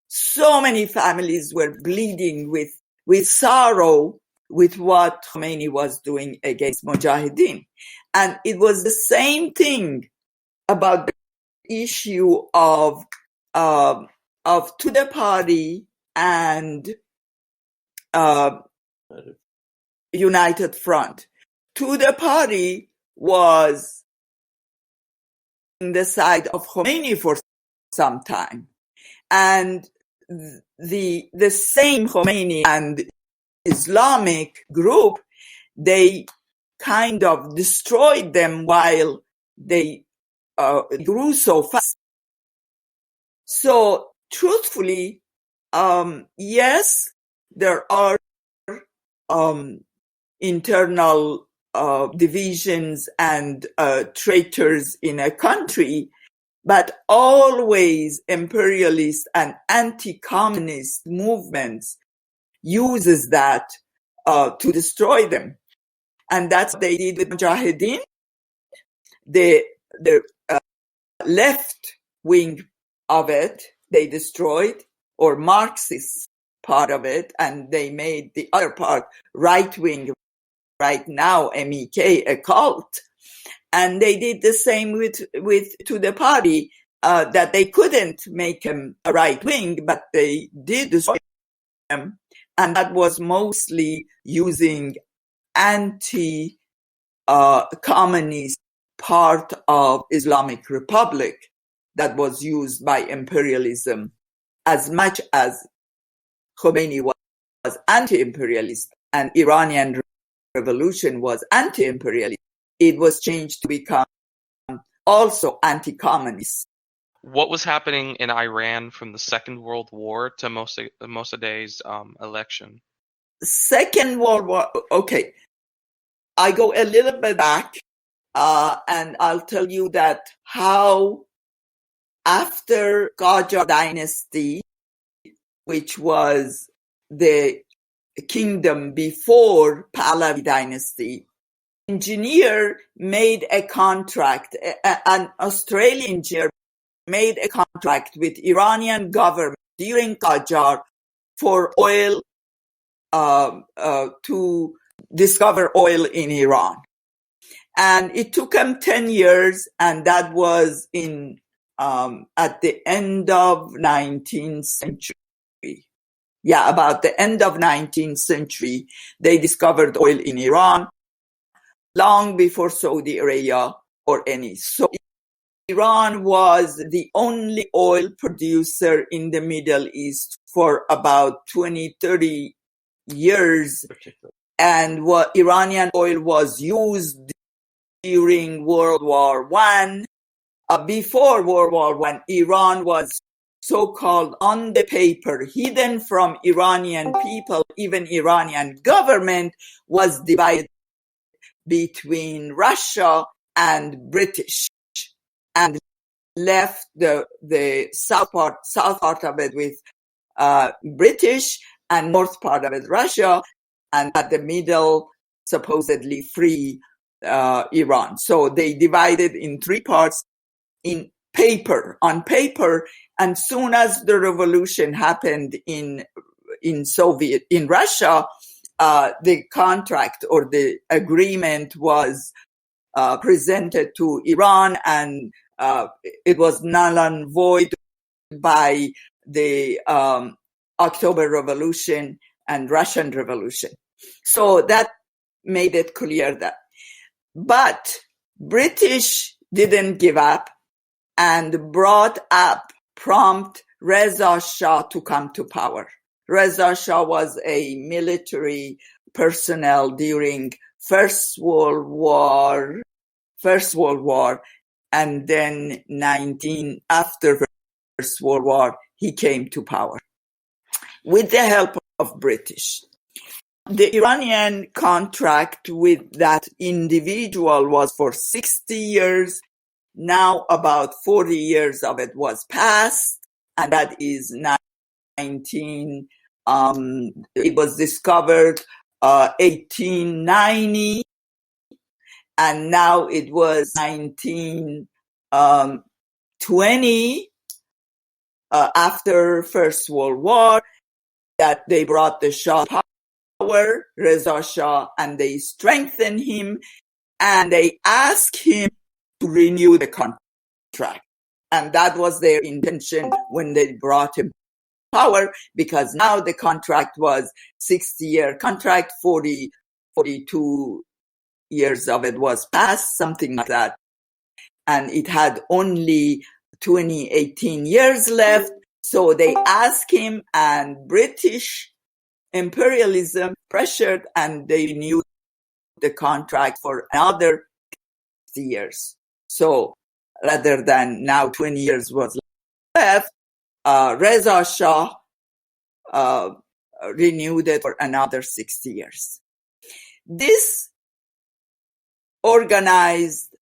so many families were bleeding with sorrow with what Khomeini was doing against Mujahideen. And it was the same thing about the issue of Tudeh Party and United Front. Tudeh Party was on the side of Khomeini for some time, and the same Khomeini and Islamic group, they kind of destroyed them while they grew so fast. So truthfully, yes, there are internal divisions and traitors in a country, but always imperialist and anti-communist movements uses that to destroy them. And that's what they did with Mujahideen. The left wing of it, they destroyed, or Marxist part of it, and they made the other part right wing, right now, MEK, a cult. And they did the same with Tudeh Party, that they couldn't make them a right wing, but they did destroy them. And that was mostly using anti-communist part of Islamic Republic that was used by imperialism as much as Khomeini was anti-imperialist and Iranian revolution was anti-imperialist. It was changed to become also anti-communist. What was happening in Iran from the Second World War to Mossadegh's election? Second World War, okay. I go a little bit back, and I'll tell you that how after Qajar dynasty, which was the kingdom before Pahlavi dynasty, engineer made a contract, an Australian engineer made a contract with Iranian government during Qajar for oil, to discover oil in Iran. And it took him 10 years, and that was in at the end of 19th century. Yeah, about the end of 19th century, they discovered oil in Iran, long before Saudi Arabia or any. So Iran was the only oil producer in the Middle East for about 20, 30 years. And what Iranian oil was used during World War I. Before World War I, Iran was so-called on the paper, hidden from Iranian people, even Iranian government was divided between Russia and British, and left the south part of it with British and north part of it Russia, and at the middle supposedly free Iran. So they divided in three parts on paper, and soon as the revolution happened in Russia, the contract or the agreement was presented to Iran, and it was null and void by the October Revolution and Russian Revolution. So that made it clear that. But British didn't give up and brought up prompt Reza Shah to come to power. Reza Shah was a military personnel during First World War, and then after First World War, he came to power with the help of British. The Iranian contract with that individual was for 60 years. Now about 40 years of it was passed, and that is 19, it was discovered 1890, and now it was 1920, after First World War, that they brought the Shah power, Reza Shah, and they strengthened him, and they asked him to renew the contract. And that was their intention when they brought him power, because now the contract was 60-year contract, 42 years of it was passed, something like that. And it had only 18 years left. So they asked him, and British imperialism pressured, and they renewed the contract for another 60 years. So rather than now 20 years was left, Reza Shah renewed it for another 60 years. This organized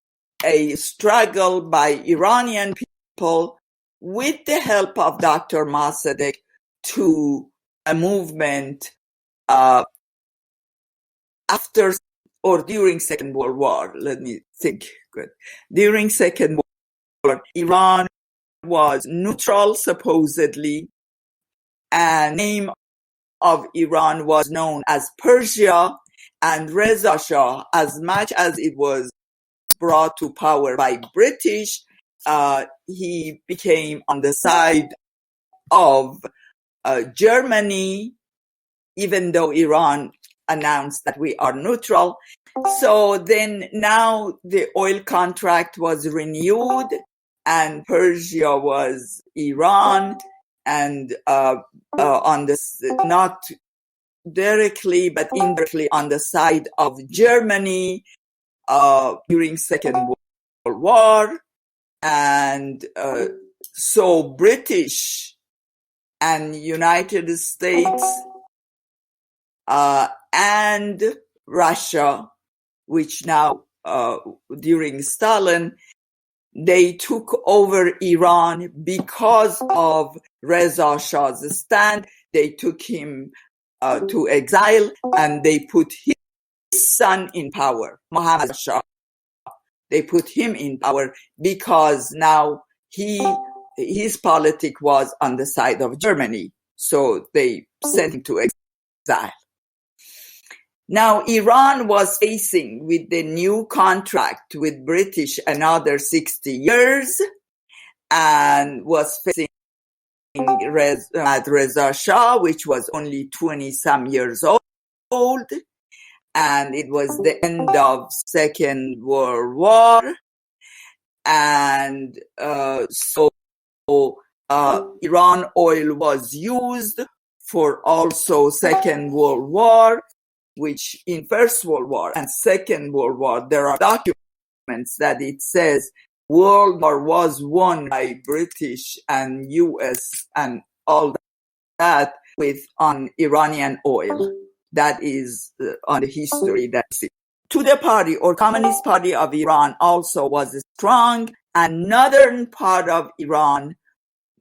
a struggle by Iranian people with the help of Dr. Mossadegh to a movement after or during Second World War. Let me think. Good. During Second World War, Iran was neutral, supposedly, and the name of Iran was known as Persia, and Reza Shah, as much as it was brought to power by British, he became on the side of Germany, even though Iran announced that we are neutral. So then now the oil contract was renewed, and Persia was Iran, and on this, not directly but indirectly, on the side of Germany during Second World War. And so British and United States and Russia, which now during Stalin, they took over Iran because of Reza Shah's stand. They took him to exile, and they put his son in power, Mohammad Shah. They put him in power because now his politic was on the side of Germany. So they sent him to exile. Now, Iran was facing with the new contract with British another 60 years, and was facing Reza Shah, which was only 20-some years old. And it was the end of Second World War. And so Iran oil was used for also Second World War, which in First World War and Second World War, there are documents that it says World War was won by British and US and all that on Iranian oil. That is on the history. That's it. Tudeh Party or Communist Party of Iran also was strong, and northern part of Iran,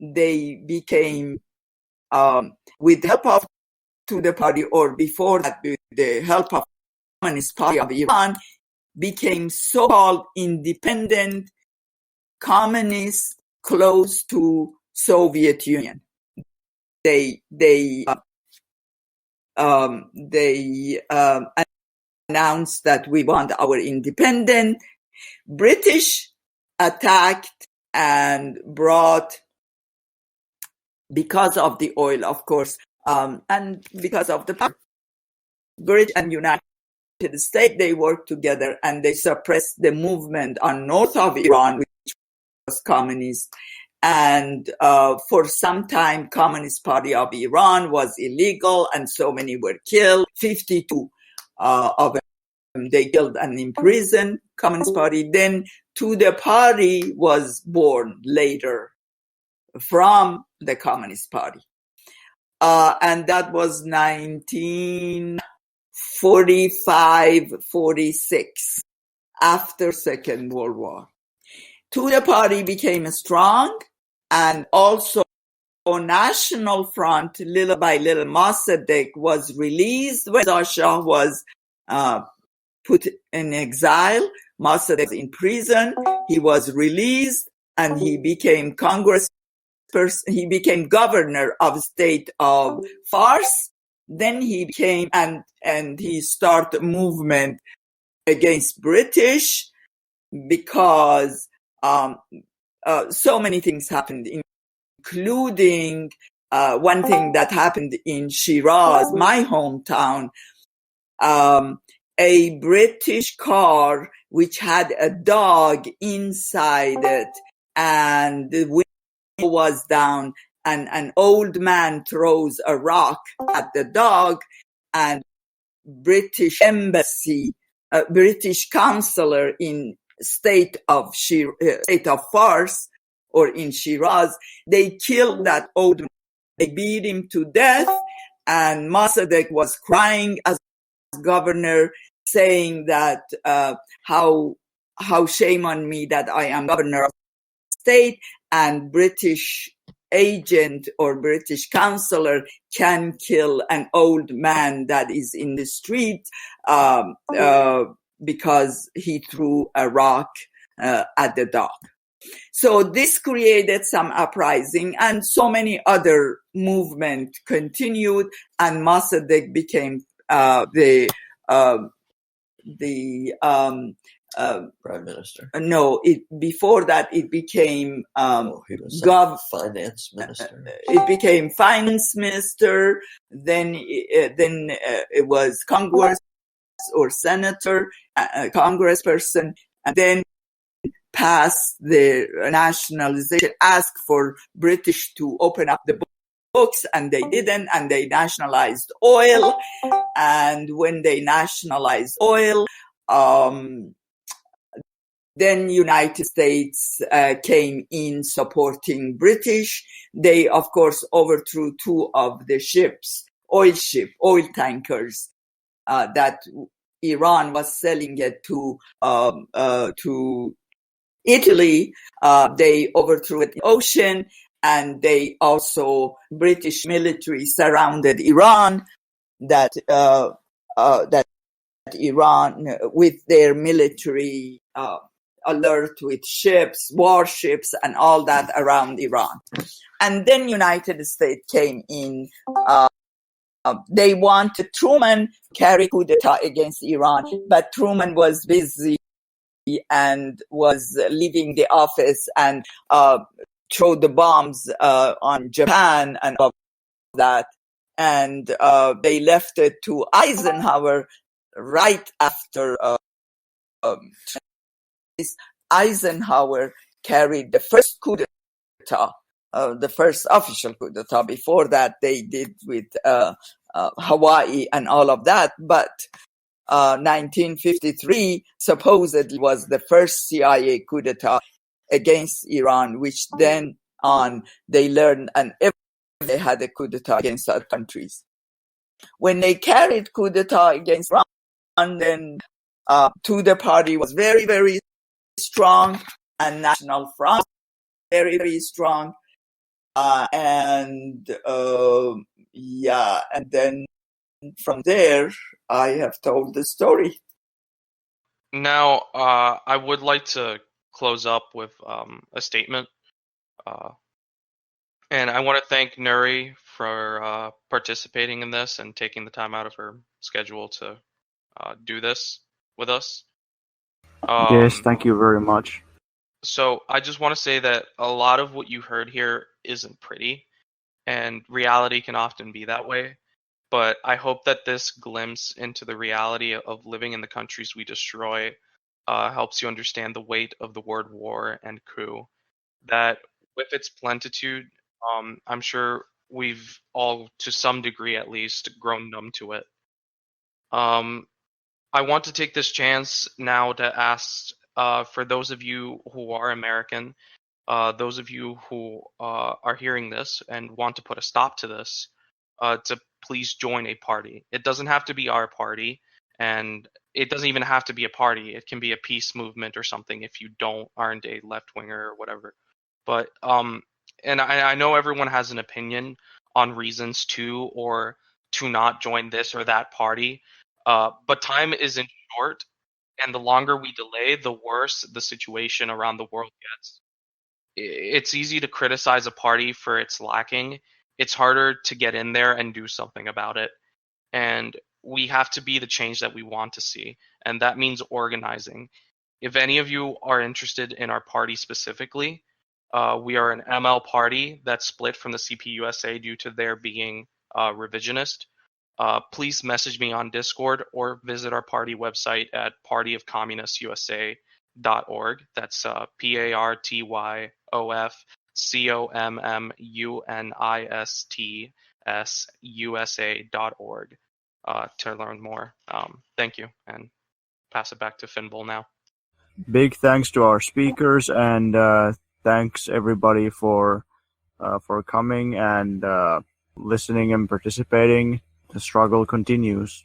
they became, with the help of Tudeh Party, or before that, with the help of Communist Party of Iran, became so-called independent communists close to Soviet Union. They announced that we want our independence. British attacked and brought, because of the oil, of course, and because of the power, British and United States, they worked together and they suppressed the movement on north of Iran, which was communist. And for some time, Communist Party of Iran was illegal, and so many were killed. 52 of them they killed and imprisoned. Communist Party. Then Tudeh Party was born later from the Communist Party, and that was 19 45-46 after Second World War. Tudeh Party became strong, and also National Front, little by little. Mossadegh was released when Reza Shah was put in exile. Mossadegh was in prison. He was released, and he became he became governor of state of Fars. Then he became, and he started a movement against British, because so many things happened, including one thing that happened in Shiraz, my hometown. A British car which had a dog inside it, and the window was down, and an old man throws a rock at the dog, and British embassy, British consular in state of Fars, or in Shiraz, they killed that old man. They beat him to death, and Mossadegh was crying as governor, saying that how shame on me that I am governor of the state, and British agent or British consular can kill an old man that is in the street because he threw a rock at the dog. So this created some uprising, and so many other movements continued, and Mossadegh became the prime minister. No, before that it became he was finance minister. It became finance minister. Then it was Congress or senator, congressperson, and then passed the nationalization, asked for British to open up the books, and they didn't, and they nationalized oil. And when they nationalized oil, then United States came in supporting British. They, of course, overthrew 2 of the ships, oil tankers, that Iran was selling it to Italy. They overthrew it in the ocean, and they also, British military surrounded Iran, that Iran, with their military alert with ships, warships, and all that around Iran. And then United States came in. They wanted Truman carry coup d'etat against Iran, but Truman was busy and was leaving the office, and throw the bombs on Japan and all that. And they left it to Eisenhower right after Eisenhower carried the first coup d'etat, the first official coup d'etat. Before that, they did with Hawaii and all of that. But 1953 supposedly was the first CIA coup d'etat against Iran, which then on they learned, and they had a coup d'etat against other countries. When they carried coup d'etat against Iran, then Tudeh Party was very, very strong, and National Front very, very strong, and then from there I have told the story. Now, I would like to close up with a statement, and I want to thank Nuri for participating in this and taking the time out of her schedule to do this with us. Yes, thank you very much. So I just want to say that a lot of what you heard here isn't pretty, and reality can often be that way. But I hope that this glimpse into the reality of living in the countries we destroy helps you understand the weight of the word war and coup. That with its plentitude, I'm sure we've all, to some degree at least, grown numb to it. I want to take this chance now to ask, for those of you who are American, those of you who are hearing this and want to put a stop to this, to please join a party. It doesn't have to be our party, and it doesn't even have to be a party. It can be a peace movement or something if you aren't a left-winger or whatever. But and I know everyone has an opinion on reasons to or to not join this or that party, but time isn't short, and the longer we delay, the worse the situation around the world gets. It's easy to criticize a party for its lacking. It's harder to get in there and do something about it. And we have to be the change that we want to see. And that means organizing. If any of you are interested in our party specifically, we are an ML party that split from the CPUSA due to their being revisionist. Please message me on Discord or visit our party website at partyofcommunistusa.org. That's partyofcommunistusa.org to learn more. Thank you, and pass it back to Finbol now. Big thanks to our speakers, and thanks everybody for coming and listening and participating. The struggle continues.